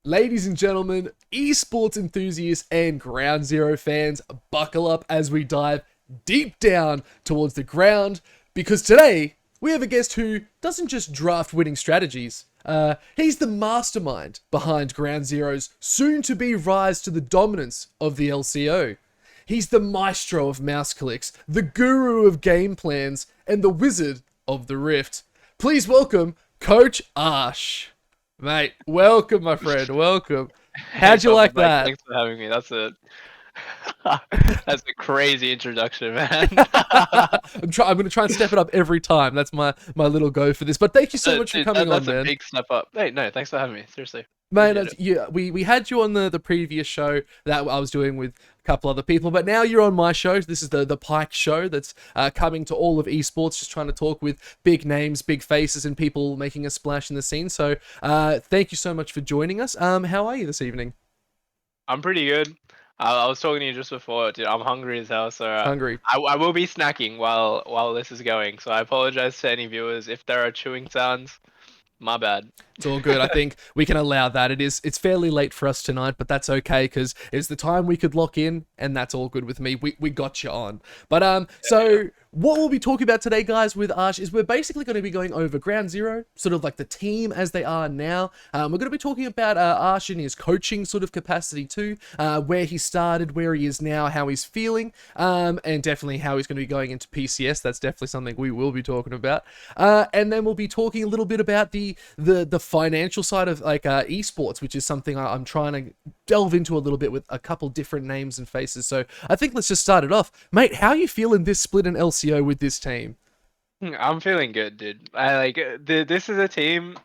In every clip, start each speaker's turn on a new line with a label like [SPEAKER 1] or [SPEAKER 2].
[SPEAKER 1] Ladies and gentlemen, esports enthusiasts and Ground Zero fans, buckle up as we dive deep down towards the ground because today we have a guest who doesn't just draft winning strategies. He's the mastermind behind Ground Zero's soon to be rise to the dominance of the LCO. He's the maestro of mouse clicks, the guru of game plans, and the wizard of the rift. Please welcome Coach Aarsh. Mate, welcome, my friend. Welcome.
[SPEAKER 2] Hey
[SPEAKER 1] How'd you
[SPEAKER 2] Tom,
[SPEAKER 1] like that?
[SPEAKER 2] thanks for having me. That's a crazy introduction, man.
[SPEAKER 1] I'm gonna try and step it up every time. That's my little go for this. But thank you so much for
[SPEAKER 2] Dude,
[SPEAKER 1] coming on,
[SPEAKER 2] that's a
[SPEAKER 1] man.
[SPEAKER 2] big step up. Hey, no, thanks for having me. Seriously,
[SPEAKER 1] Man,
[SPEAKER 2] appreciate it.
[SPEAKER 1] yeah, we had you on the previous show that I was doing with a couple other people, but now you're on my show. This is the Pike show that's coming to all of esports, just trying to talk with big names, big faces, and people making a splash in the scene. So thank you so much for joining us. How are you this evening?
[SPEAKER 2] I'm pretty good. I was talking to you just before, dude. I'm hungry as hell, so
[SPEAKER 1] Hungry.
[SPEAKER 2] I will be snacking while this is going. So I apologize to any viewers if there are chewing sounds. My bad.
[SPEAKER 1] It's all good. I think we can allow that. It's fairly late for us tonight, but that's okay because it's the time we could lock in, and that's all good with me. We got you on. But so what we'll be talking about today, guys, with Aarsh is we're basically going to be going over Ground Zero, sort of like the team as they are now. We're going to be talking about Aarsh in his coaching sort of capacity too, where he started, where he is now, how he's feeling, and definitely how he's going to be going into PCS. That's definitely something we will be talking about. And then we'll be talking a little bit about the financial side of like esports, which is something I'm trying to delve into a little bit with a couple different names and faces. So I think let's just start it off, mate. How are you feeling this split in LCO with this team?
[SPEAKER 2] I'm feeling good, dude. I like this is a team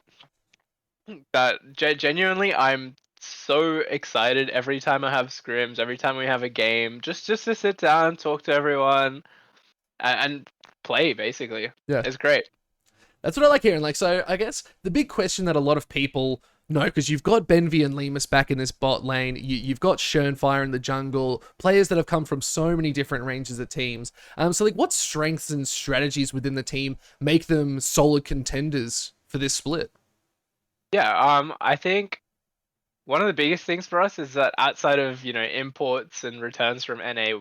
[SPEAKER 2] that genuinely I'm so excited every time I have scrims, every time we have a game, just to sit down, talk to everyone, and play. Basically,
[SPEAKER 1] Yeah.
[SPEAKER 2] it's great.
[SPEAKER 1] That's what I like hearing. Like, so I guess the big question that a lot of people know, because you've got Benvi and Lemus back in this bot lane, you've got Schernfire in the jungle, players that have come from so many different ranges of teams. So like, what strengths and strategies within the team make them solid contenders for this split?
[SPEAKER 2] Yeah. I think one of the biggest things for us is that outside of imports and returns from NA,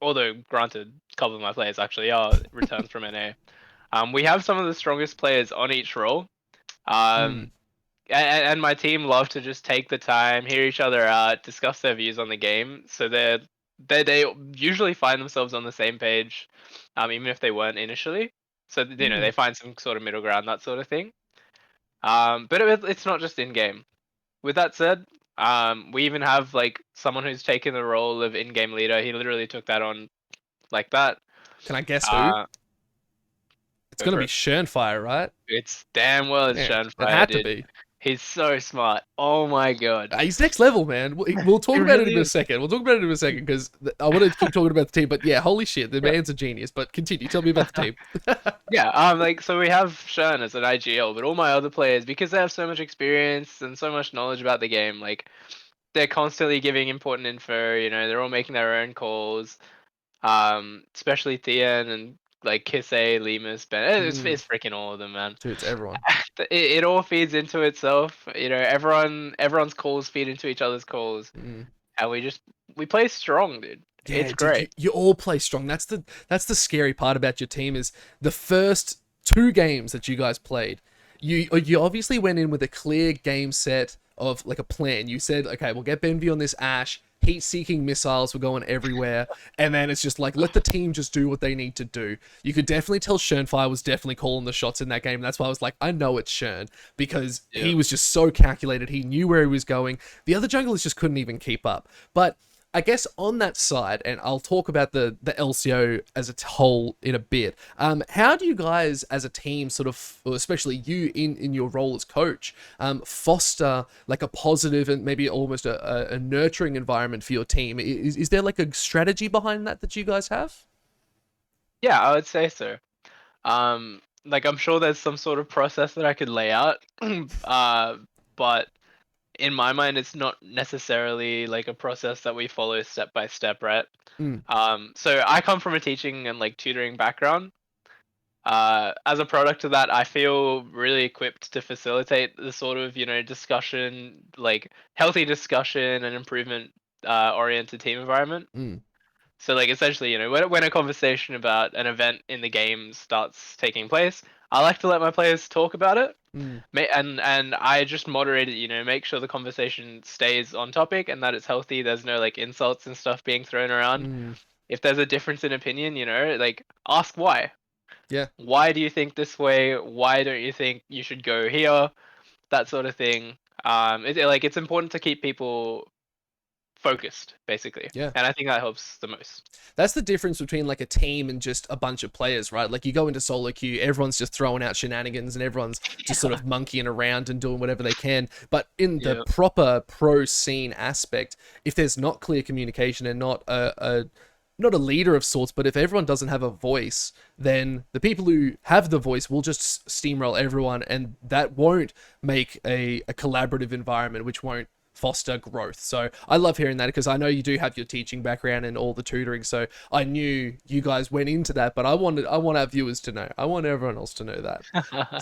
[SPEAKER 2] although granted, a couple of my players actually are returns from NA. We have some of the strongest players on each role.
[SPEAKER 1] Hmm.
[SPEAKER 2] Um, and my team love to just take the time, hear each other out, discuss their views on the game. So they usually find themselves on the same page, even if they weren't initially. So
[SPEAKER 1] Hmm.
[SPEAKER 2] they find some sort of middle ground, that sort of thing. But it's not just in game. With that said, we even have like someone who's taken the role of in-game leader. He literally took that on like that.
[SPEAKER 1] Can I guess who?
[SPEAKER 2] Uh,
[SPEAKER 1] It's
[SPEAKER 2] Go
[SPEAKER 1] gonna
[SPEAKER 2] for
[SPEAKER 1] be
[SPEAKER 2] it.
[SPEAKER 1] Schernfire, right?
[SPEAKER 2] It's damn well it's
[SPEAKER 1] Yeah, it
[SPEAKER 2] Shanfire,
[SPEAKER 1] had to
[SPEAKER 2] dude.
[SPEAKER 1] be.
[SPEAKER 2] He's so smart. Oh my god.
[SPEAKER 1] He's next level, man. We'll
[SPEAKER 2] He
[SPEAKER 1] talk about it
[SPEAKER 2] really
[SPEAKER 1] in a
[SPEAKER 2] is.
[SPEAKER 1] second. We'll talk about it in a second because I want to keep talking about the team. But yeah, holy shit, the
[SPEAKER 2] Yeah.
[SPEAKER 1] man's a genius. But continue. Tell me about the team.
[SPEAKER 2] Yeah, like so we have Shan as an IGL, but all my other players, because they have so much experience and so much knowledge about the game, like they're constantly giving important info, they're all making their own calls. Especially Thean and like Kisse, Lemus, Ben.
[SPEAKER 1] Mm,
[SPEAKER 2] It's freaking all of them, man.
[SPEAKER 1] dude, it's everyone.
[SPEAKER 2] It all feeds into itself. Everyone's calls feed into each other's calls,
[SPEAKER 1] Mm.
[SPEAKER 2] and we play strong, dude.
[SPEAKER 1] Yeah,
[SPEAKER 2] It's
[SPEAKER 1] dude,
[SPEAKER 2] great.
[SPEAKER 1] you all play strong. That's the scary part about your team is the first two games that you guys played. You obviously went in with a clear game set of like a plan. You said, okay, we'll get Benvi on this Ash. Heat-seeking missiles were going everywhere, and then it's just like let the team just do what they need to do. You could definitely tell Schernfire was definitely calling the shots in that game, and that's why I was like, I know it's Schern because
[SPEAKER 2] Yeah.
[SPEAKER 1] he was just so calculated. He knew where he was going. The other junglers just couldn't even keep up. But I guess on that side, and I'll talk about the LCO as a whole in a bit. How do you guys, as a team, sort of, or especially you in your role as coach, foster like a positive and maybe almost a nurturing environment for your team? Is there like a strategy behind that you guys have?
[SPEAKER 2] Yeah, I would say so. Like I'm sure there's some sort of process that I could lay out, but in my mind, it's not necessarily like a process that we follow step by step, right?
[SPEAKER 1] Mm,
[SPEAKER 2] So I come from a teaching and like tutoring background. As a product of that, I feel really equipped to facilitate the sort of, discussion, like healthy discussion and improvement oriented team environment.
[SPEAKER 1] Mm,
[SPEAKER 2] So like essentially, when a conversation about an event in the game starts taking place, I like to let my players talk about it.
[SPEAKER 1] mm,
[SPEAKER 2] And I just moderate it, make sure the conversation stays on topic and that it's healthy. There's no like insults and stuff being thrown around.
[SPEAKER 1] mm.
[SPEAKER 2] If there's a difference in opinion, like ask why.
[SPEAKER 1] Yeah,
[SPEAKER 2] Why do you think this way? Why don't you think you should go here? That sort of thing. Like it's important to keep people focused, basically,
[SPEAKER 1] yeah.
[SPEAKER 2] and I think that helps the most.
[SPEAKER 1] That's the difference between like a team and just a bunch of players, right? Like you go into solo queue, everyone's just throwing out shenanigans and everyone's just sort of monkeying around and doing whatever they can. But in the
[SPEAKER 2] Yeah.
[SPEAKER 1] proper pro scene aspect, if there's not clear communication and not a not a leader of sorts, but if everyone doesn't have a voice, then the people who have the voice will just steamroll everyone, and that won't make a collaborative environment, which won't foster growth. So I love hearing that because I know you do have your teaching background and all the tutoring. So I knew you guys went into that, but I want our viewers to know. I want everyone else to know that.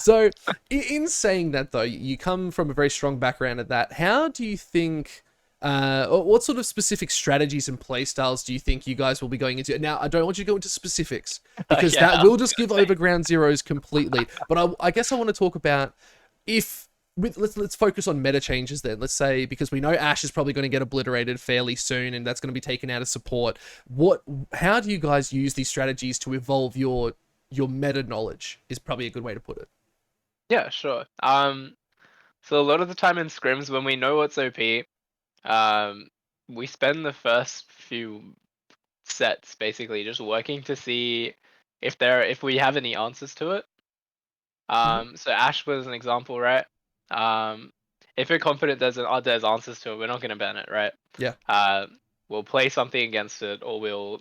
[SPEAKER 1] So in saying that though, you come from a very strong background at that. How do you think? What sort of specific strategies and play styles do you think you guys will be going into? Now, I don't want you to go into specifics because
[SPEAKER 2] Yeah,
[SPEAKER 1] that will just give over ground zeros completely. But I guess I want to talk about if let's focus on meta changes then. Let's say because we know Ash is probably going to get obliterated fairly soon, and that's going to be taken out of support. How do you guys use these strategies to evolve your meta knowledge? Is probably a good way to put it.
[SPEAKER 2] yeah, sure. So a lot of the time in scrims, when we know what's OP, um, we spend the first few sets basically just working to see if we have any answers to it.
[SPEAKER 1] Mm-hmm.
[SPEAKER 2] So Ash was an example, right? Um, if we're confident there's answers to it, we're not gonna ban it, right?
[SPEAKER 1] Yeah,
[SPEAKER 2] Uh, we'll play something against it, or we'll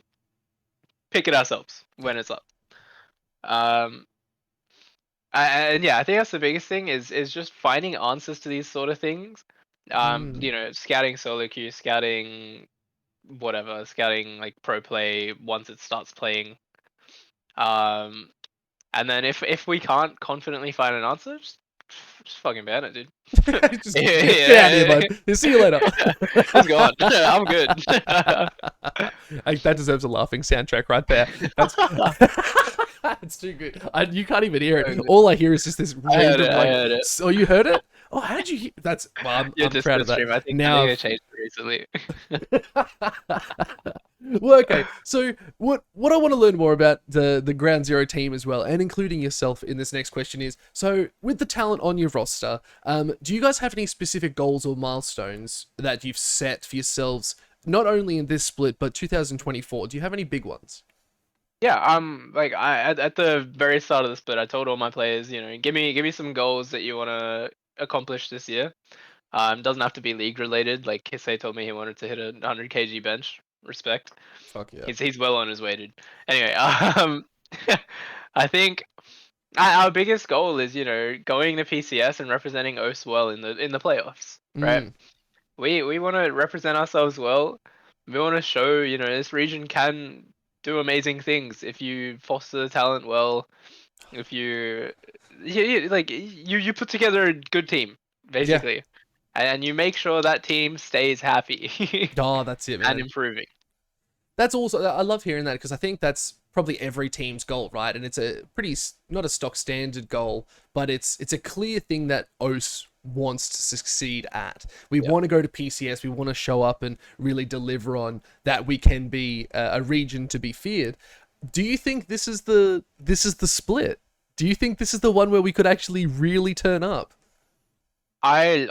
[SPEAKER 2] pick it ourselves
[SPEAKER 1] yeah.
[SPEAKER 2] when it's up. Um, and yeah, I think that's the biggest thing is just finding answers to these sort of things.
[SPEAKER 1] Mm.
[SPEAKER 2] Scouting solo queue, scouting whatever, scouting like pro play once it starts playing. Um, and then if we can't confidently find an answer, just fucking ban it, dude.
[SPEAKER 1] Just get out of here,
[SPEAKER 2] Yeah,
[SPEAKER 1] bud. See you later.
[SPEAKER 2] it's gone. I'm good.
[SPEAKER 1] That deserves a laughing soundtrack right there. That's it's too good. You can't even hear it. All I hear is just this
[SPEAKER 2] I heard
[SPEAKER 1] random
[SPEAKER 2] it. I
[SPEAKER 1] like.
[SPEAKER 2] heard it.
[SPEAKER 1] Oh, you heard it? Oh, how did you hear? That's well,
[SPEAKER 2] Your
[SPEAKER 1] I'm proud of
[SPEAKER 2] Discord
[SPEAKER 1] that.
[SPEAKER 2] stream. I think
[SPEAKER 1] Now
[SPEAKER 2] I changed it recently.
[SPEAKER 1] well, okay. So what I want to learn more about the Ground Zero team as well, and including yourself in this next question is: so with the talent on your roster, do you guys have any specific goals or milestones that you've set for yourselves, not only in this split but 2024? Do you have any big ones?
[SPEAKER 2] Yeah, like at the very start of the split, I told all my players, give me some goals that you want to accomplish this year. Doesn't have to be league related. Like Kissei told me he wanted to hit a 100 kg bench. Respect.
[SPEAKER 1] Fuck yeah.
[SPEAKER 2] He's well on his way, dude. Anyway, I think our biggest goal is going to PCS and representing OS well in the playoffs, right?
[SPEAKER 1] Mm,
[SPEAKER 2] We want to represent ourselves well. We want to show this region can do amazing things if you foster the talent well. If you put together a good team
[SPEAKER 1] yeah.
[SPEAKER 2] basically, and you make sure that team stays happy
[SPEAKER 1] Oh, that's it,
[SPEAKER 2] and
[SPEAKER 1] man.
[SPEAKER 2] improving.
[SPEAKER 1] That's also I love hearing that because I think that's probably every team's goal, right? And it's a pretty not a stock standard goal, but it's a clear thing that OS wants to succeed at. We
[SPEAKER 2] Yeah.
[SPEAKER 1] want to go to PCS. We want to show up and really deliver on that. We can be a region to be feared. Do you think this is the split? Do you think this is the one where we could actually really turn up?
[SPEAKER 2] I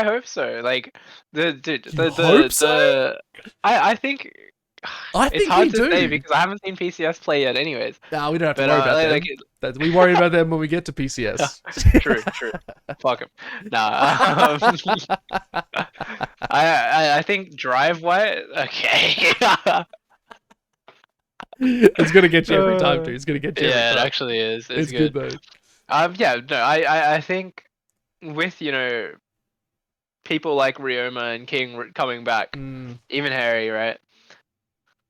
[SPEAKER 2] hope so. Like
[SPEAKER 1] You hope so?
[SPEAKER 2] I think
[SPEAKER 1] I
[SPEAKER 2] it's
[SPEAKER 1] think
[SPEAKER 2] hard
[SPEAKER 1] we
[SPEAKER 2] to say
[SPEAKER 1] do.
[SPEAKER 2] because I haven't seen PCS play yet, anyways.
[SPEAKER 1] No, we don't have to
[SPEAKER 2] But
[SPEAKER 1] worry about
[SPEAKER 2] like
[SPEAKER 1] them. We worry about them when we get to PCS.
[SPEAKER 2] true, true. Fuck him. Nah. I think drive wise. Okay.
[SPEAKER 1] It's gonna get you every time, dude. It's gonna get you every
[SPEAKER 2] Yeah, it
[SPEAKER 1] time.
[SPEAKER 2] actually is. It's
[SPEAKER 1] It's good
[SPEAKER 2] good.
[SPEAKER 1] though.
[SPEAKER 2] Yeah, no, I think with people like Ryoma and King coming back,
[SPEAKER 1] Mm,
[SPEAKER 2] even Harry, right?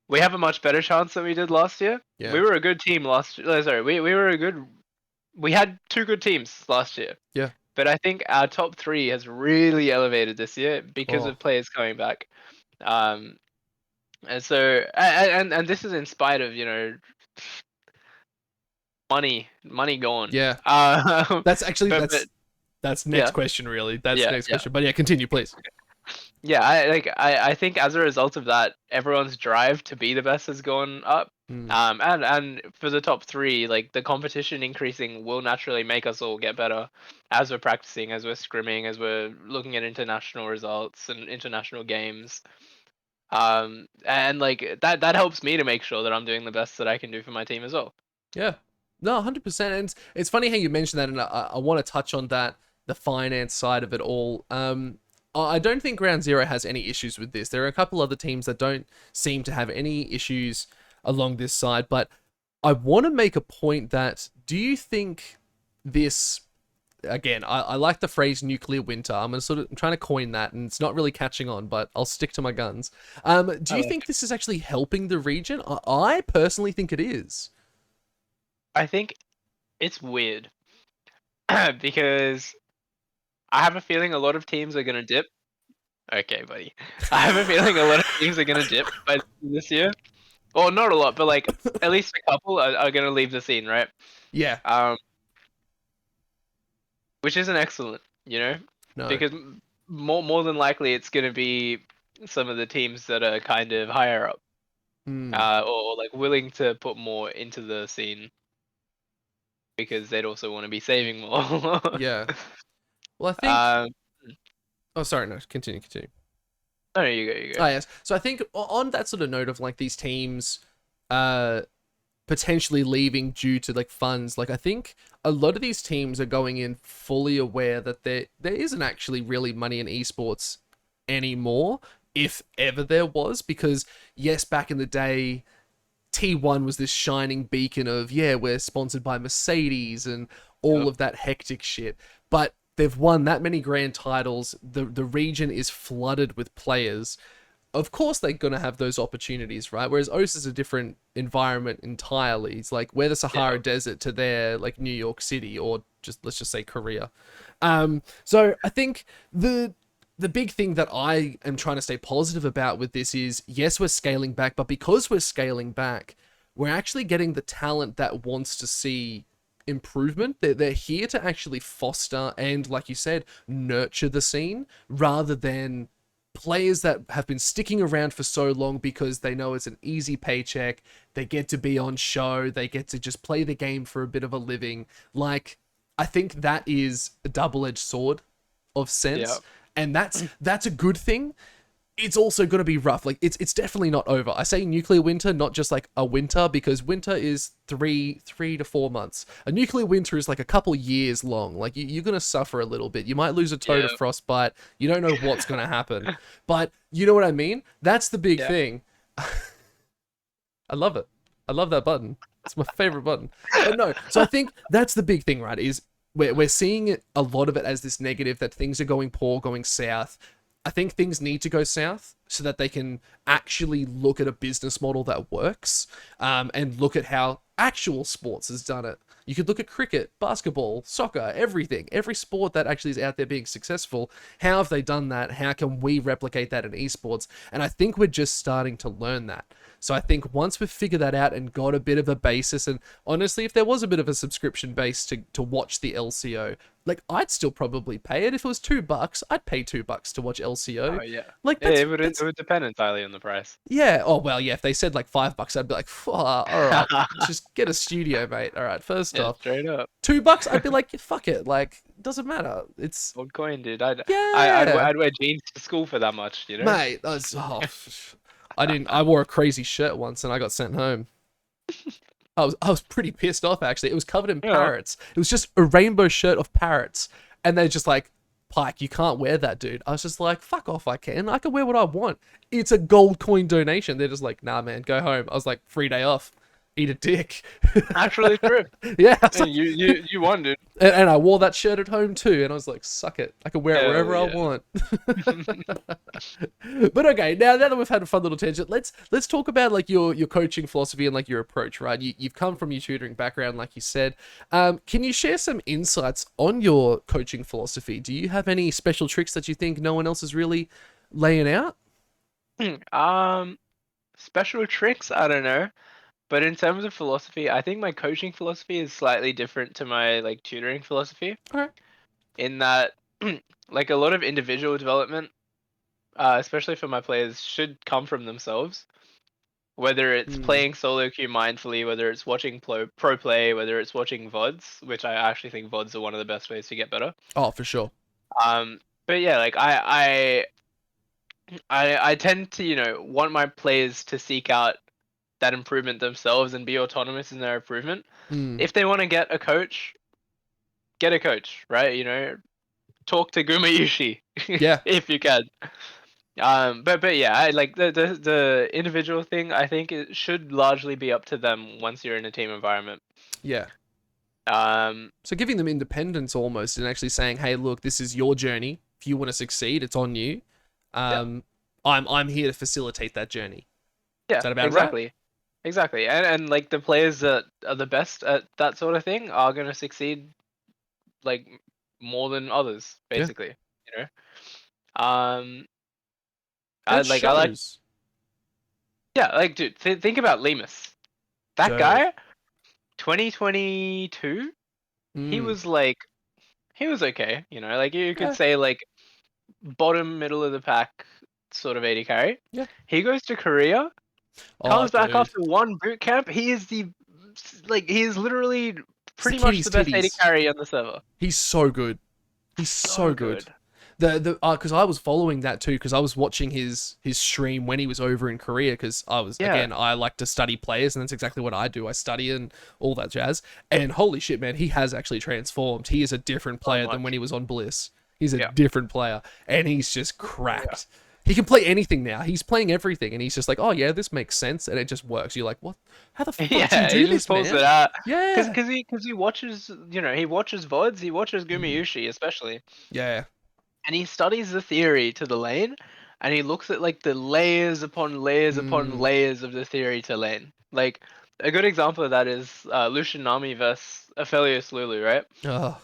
[SPEAKER 2] we have a much better chance than we did last year.
[SPEAKER 1] Yeah.
[SPEAKER 2] We were a good team last. Sorry, we were a good. We had two good teams last year.
[SPEAKER 1] Yeah.
[SPEAKER 2] But I think our top three has really elevated this year because
[SPEAKER 1] Oh,
[SPEAKER 2] of players coming back. Um, and so and this is in spite of money gone.
[SPEAKER 1] yeah.
[SPEAKER 2] Um,
[SPEAKER 1] That's actually
[SPEAKER 2] but
[SPEAKER 1] that's next
[SPEAKER 2] yeah,
[SPEAKER 1] question really. That's
[SPEAKER 2] yeah,
[SPEAKER 1] next
[SPEAKER 2] yeah.
[SPEAKER 1] question. But yeah, continue please.
[SPEAKER 2] Yeah, I think as a result of that, everyone's drive to be the best has gone up.
[SPEAKER 1] Mm,
[SPEAKER 2] And for the top three, like the competition increasing will naturally make us all get better as we're practicing, as we're scrimming, as we're looking at international results and international games. And like that helps me to make sure that I'm doing the best that I can do for my team as well.
[SPEAKER 1] yeah. No, 100%. And it's funny how you mentioned that, and I want to touch on that, the finance side of it all. I don't think Ground Zero has any issues with this. There are a couple other teams that don't seem to have any issues along this side, but I want to make a point that do you think this again, I like the phrase nuclear winter. I'm trying to coin that, and it's not really catching on, but I'll stick to my guns. Do
[SPEAKER 2] I
[SPEAKER 1] you
[SPEAKER 2] like
[SPEAKER 1] think this is actually helping the region? I personally think it is.
[SPEAKER 2] I think it's weird because I have a feeling a lot of teams are gonna dip. Okay, buddy. I have a feeling a lot of teams are gonna dip by this year. Well, not a lot, but like at least a couple are gonna leave the scene, right?
[SPEAKER 1] Yeah.
[SPEAKER 2] Um, which isn't excellent,
[SPEAKER 1] No.
[SPEAKER 2] because more than likely it's gonna be some of the teams that are kind of higher up,
[SPEAKER 1] Hmm.
[SPEAKER 2] or like willing to put more into the scene because they'd also want to be saving more.
[SPEAKER 1] Yeah. Well, I think.
[SPEAKER 2] um,
[SPEAKER 1] Oh, sorry. No. Continue. Continue.
[SPEAKER 2] no, you go, you go.
[SPEAKER 1] Oh, yes. So I think on that sort of note of like these teams, uh, potentially leaving due to like funds, like I think a lot of these teams are going in fully aware that there isn't actually really money in esports anymore, if ever there was, because yes, back in the day, T1 was this shining beacon of, yeah, we're sponsored by Mercedes and all
[SPEAKER 2] Yep.
[SPEAKER 1] of that hectic shit. But they've won that many grand titles. The region is flooded with players. Of course they're going to have those opportunities, right? Whereas OS is a different environment entirely. It's like we're the Sahara
[SPEAKER 2] Yeah.
[SPEAKER 1] Desert to their like New York City, or just let's just say Korea. So I think the big thing that I am trying to stay positive about with this is, yes, we're scaling back, but because we're scaling back, we're actually getting the talent that wants to see improvement. They're here to actually foster and, like you said, nurture the scene rather than players that have been sticking around for so long because they know it's an easy paycheck. They get to be on show. They get to just play the game for a bit of a living. Like, I think that is a double-edged sword of
[SPEAKER 2] Yeah.
[SPEAKER 1] sense, and that's a good thing. It's also going to be rough. Like it's definitely not over. I say nuclear winter, not just like a winter, because winter is three to 4 months. A nuclear winter is like a couple years long. Like you're going to suffer a little bit. You might lose a toe to
[SPEAKER 2] Yeah.
[SPEAKER 1] frostbite. You don't know what's going to happen, but you know what I mean. That's the big
[SPEAKER 2] Yeah.
[SPEAKER 1] thing. I love it. I love that button. It's my favorite button. But no, so I think that's the big thing, right? Is we're seeing it, a lot of it as this negative, that things are going poor, going south. I think things need to go south so that they can actually look at a business model that works, and look at how actual sports has done it. You could look at cricket, basketball, soccer, everything, every sport that actually is out there being successful. How have they done that? How can we replicate that in esports? And I think we're just starting to learn that. So I think once we've figured that out and got a bit of a basis, and honestly, if there was a bit of a subscription base to watch the LCO, like I'd still probably pay it. If it was $2, I'd pay $2 to watch LCO.
[SPEAKER 2] Oh yeah.
[SPEAKER 1] Like
[SPEAKER 2] Yeah,
[SPEAKER 1] that's
[SPEAKER 2] it would depend entirely on the price.
[SPEAKER 1] yeah. Oh well, yeah. If they said like $5, I'd be like, all right, just get a studio, mate. All right. First
[SPEAKER 2] Yeah,
[SPEAKER 1] off,
[SPEAKER 2] straight up.
[SPEAKER 1] $2, I'd be like, fuck it. Like, doesn't matter. It's
[SPEAKER 2] Old coin, dude.
[SPEAKER 1] yeah,
[SPEAKER 2] I'd wear jeans to school for that much,
[SPEAKER 1] mate. That's I didn't. I wore a crazy shirt once and I got sent home. I was pretty pissed off actually. It was covered in
[SPEAKER 2] Yeah.
[SPEAKER 1] parrots. It was just a rainbow shirt of parrots, and they're just like, Pike, you can't wear that, dude. I was just like, fuck off, I can. I can wear what I want. It's a gold coin donation. They're just like, nah, man, go home. I was like, free day off. eat a dick.
[SPEAKER 2] Actually true.
[SPEAKER 1] Yeah, I was
[SPEAKER 2] And
[SPEAKER 1] like,
[SPEAKER 2] you won, dude.
[SPEAKER 1] and I wore that shirt at home too, and I was like, suck it, I can wear it
[SPEAKER 2] Hell
[SPEAKER 1] wherever I
[SPEAKER 2] yeah.
[SPEAKER 1] want. But okay, now that we've had a fun little tangent, let's talk about like your coaching philosophy and like your approach, right? You've come from your tutoring background, like you said. Can you share some insights on your coaching philosophy? Do you have any special tricks that you think no one else is really laying out?
[SPEAKER 2] um, Special tricks, I don't know. But in terms of philosophy, I think my coaching philosophy is slightly different to my like tutoring philosophy
[SPEAKER 1] Okay.
[SPEAKER 2] in that like a lot of individual development, especially for my players, should come from themselves. Whether it's
[SPEAKER 1] Mm.
[SPEAKER 2] playing solo queue mindfully, whether it's watching pro play, whether it's watching VODs, which I actually think VODs are one of the best ways to get better.
[SPEAKER 1] Oh, for sure.
[SPEAKER 2] But yeah, like I tend to, want my players to seek out that improvement themselves and be autonomous in their improvement.
[SPEAKER 1] Mm.
[SPEAKER 2] If they want to get a coach, right? Talk to Gumayushi
[SPEAKER 1] Yeah,
[SPEAKER 2] if you can. But yeah, I like the individual thing. I think it should largely be up to them once you're in a team environment.
[SPEAKER 1] yeah.
[SPEAKER 2] Um,
[SPEAKER 1] So giving them independence almost, and actually saying, "Hey, look, this is your journey. If you want to succeed, it's on you.
[SPEAKER 2] yeah,
[SPEAKER 1] Um, I'm here to facilitate that journey." Is
[SPEAKER 2] yeah,
[SPEAKER 1] that about right?
[SPEAKER 2] exactly, and like the players that are the best at that sort of thing are gonna succeed like more than others,
[SPEAKER 1] Yeah,
[SPEAKER 2] basically. You know, um,
[SPEAKER 1] and
[SPEAKER 2] I
[SPEAKER 1] it
[SPEAKER 2] like I like
[SPEAKER 1] shows,
[SPEAKER 2] yeah, like dude, think about Lemus. That
[SPEAKER 1] dude.
[SPEAKER 2] guy, 2022, he
[SPEAKER 1] Mm.
[SPEAKER 2] was like he was okay. Like you could
[SPEAKER 1] Yeah,
[SPEAKER 2] say like bottom middle of the pack sort of 80 carry.
[SPEAKER 1] yeah.
[SPEAKER 2] He goes to Korea,
[SPEAKER 1] Oh,
[SPEAKER 2] comes back
[SPEAKER 1] dude,
[SPEAKER 2] after one boot camp. He is he is literally
[SPEAKER 1] it's the
[SPEAKER 2] pretty much
[SPEAKER 1] kitty's
[SPEAKER 2] the best 80
[SPEAKER 1] titties.
[SPEAKER 2] carry on the server.
[SPEAKER 1] He's so good. He's so
[SPEAKER 2] So
[SPEAKER 1] good.
[SPEAKER 2] good.
[SPEAKER 1] The because I was following that too, because I was watching his stream when he was over in Korea, because
[SPEAKER 2] Yeah.
[SPEAKER 1] I like to study players, and that's exactly what I do. I study and all that jazz. And holy shit, man, he has actually transformed. He is a different
[SPEAKER 2] So
[SPEAKER 1] player than when
[SPEAKER 2] much.
[SPEAKER 1] he was on Bliss. He's a
[SPEAKER 2] Yeah.
[SPEAKER 1] different player, and he's just
[SPEAKER 2] Yeah.
[SPEAKER 1] cracked. He can play anything now. He's playing everything, and he's just like, oh yeah, this makes sense, and it just works. You're like, what? How the fuck do you
[SPEAKER 2] Yeah, he
[SPEAKER 1] do
[SPEAKER 2] just
[SPEAKER 1] this,
[SPEAKER 2] pulls it
[SPEAKER 1] man?
[SPEAKER 2] out. Cause,
[SPEAKER 1] Yeah,
[SPEAKER 2] cause he, cause he watches, he watches VODs, he watches
[SPEAKER 1] mm.
[SPEAKER 2] Gumayushi especially,
[SPEAKER 1] Yeah,
[SPEAKER 2] and he studies the theory to the lane, and he looks at like the layers upon layers upon
[SPEAKER 1] mm.
[SPEAKER 2] layers of the theory to lane. Like a good example of that is Lucian Nami versus Aphelios Lulu, right?
[SPEAKER 1] Oh,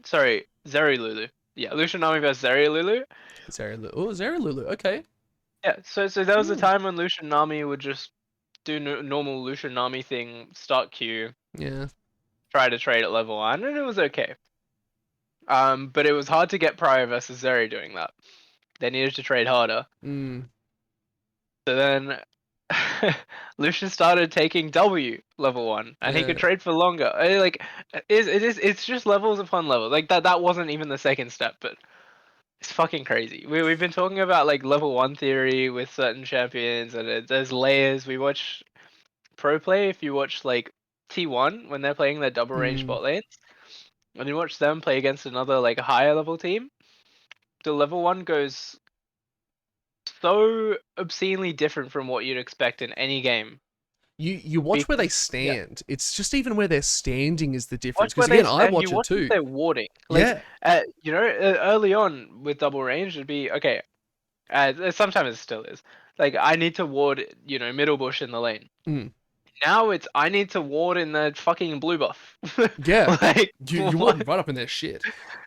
[SPEAKER 2] Sorry, Zeri Lulu. Yeah, Lucian Nami versus Zeri Lulu.
[SPEAKER 1] Zara Lulu. Okay.
[SPEAKER 2] Yeah, so there was a
[SPEAKER 1] Mm.
[SPEAKER 2] time when Lucian Nami would just do normal Lucian Nami thing, start queue,
[SPEAKER 1] Yeah.
[SPEAKER 2] try to trade at level 1, and it was okay. But it was hard to get Prior versus Zeri doing that. They needed to trade harder.
[SPEAKER 1] Mm.
[SPEAKER 2] So then Lucian started taking W level 1, and he could
[SPEAKER 1] Yeah.
[SPEAKER 2] trade for longer. It's just levels upon levels. Like that wasn't even the second step, but it's fucking crazy. We've been talking about like level 1 theory with certain champions, and there's layers. We watch pro play. If you watch like T1 when they're playing their double range
[SPEAKER 1] Mm.
[SPEAKER 2] bot lanes, when you watch them play against another like higher level team, the level 1 goes so obscenely different from what you'd expect in any game.
[SPEAKER 1] You watch where they
[SPEAKER 2] Because yeah,
[SPEAKER 1] stand. It's just even where they're standing is the
[SPEAKER 2] watch
[SPEAKER 1] difference. Because
[SPEAKER 2] where they
[SPEAKER 1] again, I
[SPEAKER 2] stand. You
[SPEAKER 1] watch it
[SPEAKER 2] watch if
[SPEAKER 1] too.
[SPEAKER 2] they're warding. Like,
[SPEAKER 1] Yeah.
[SPEAKER 2] early on with double range, it'd be okay. Sometimes it still is. Like, I need to ward, middle bush in the lane.
[SPEAKER 1] Mm.
[SPEAKER 2] Now it's I need to ward in the fucking blue buff.
[SPEAKER 1] Yeah.
[SPEAKER 2] Like,
[SPEAKER 1] You walk
[SPEAKER 2] what?
[SPEAKER 1] right up in their shit.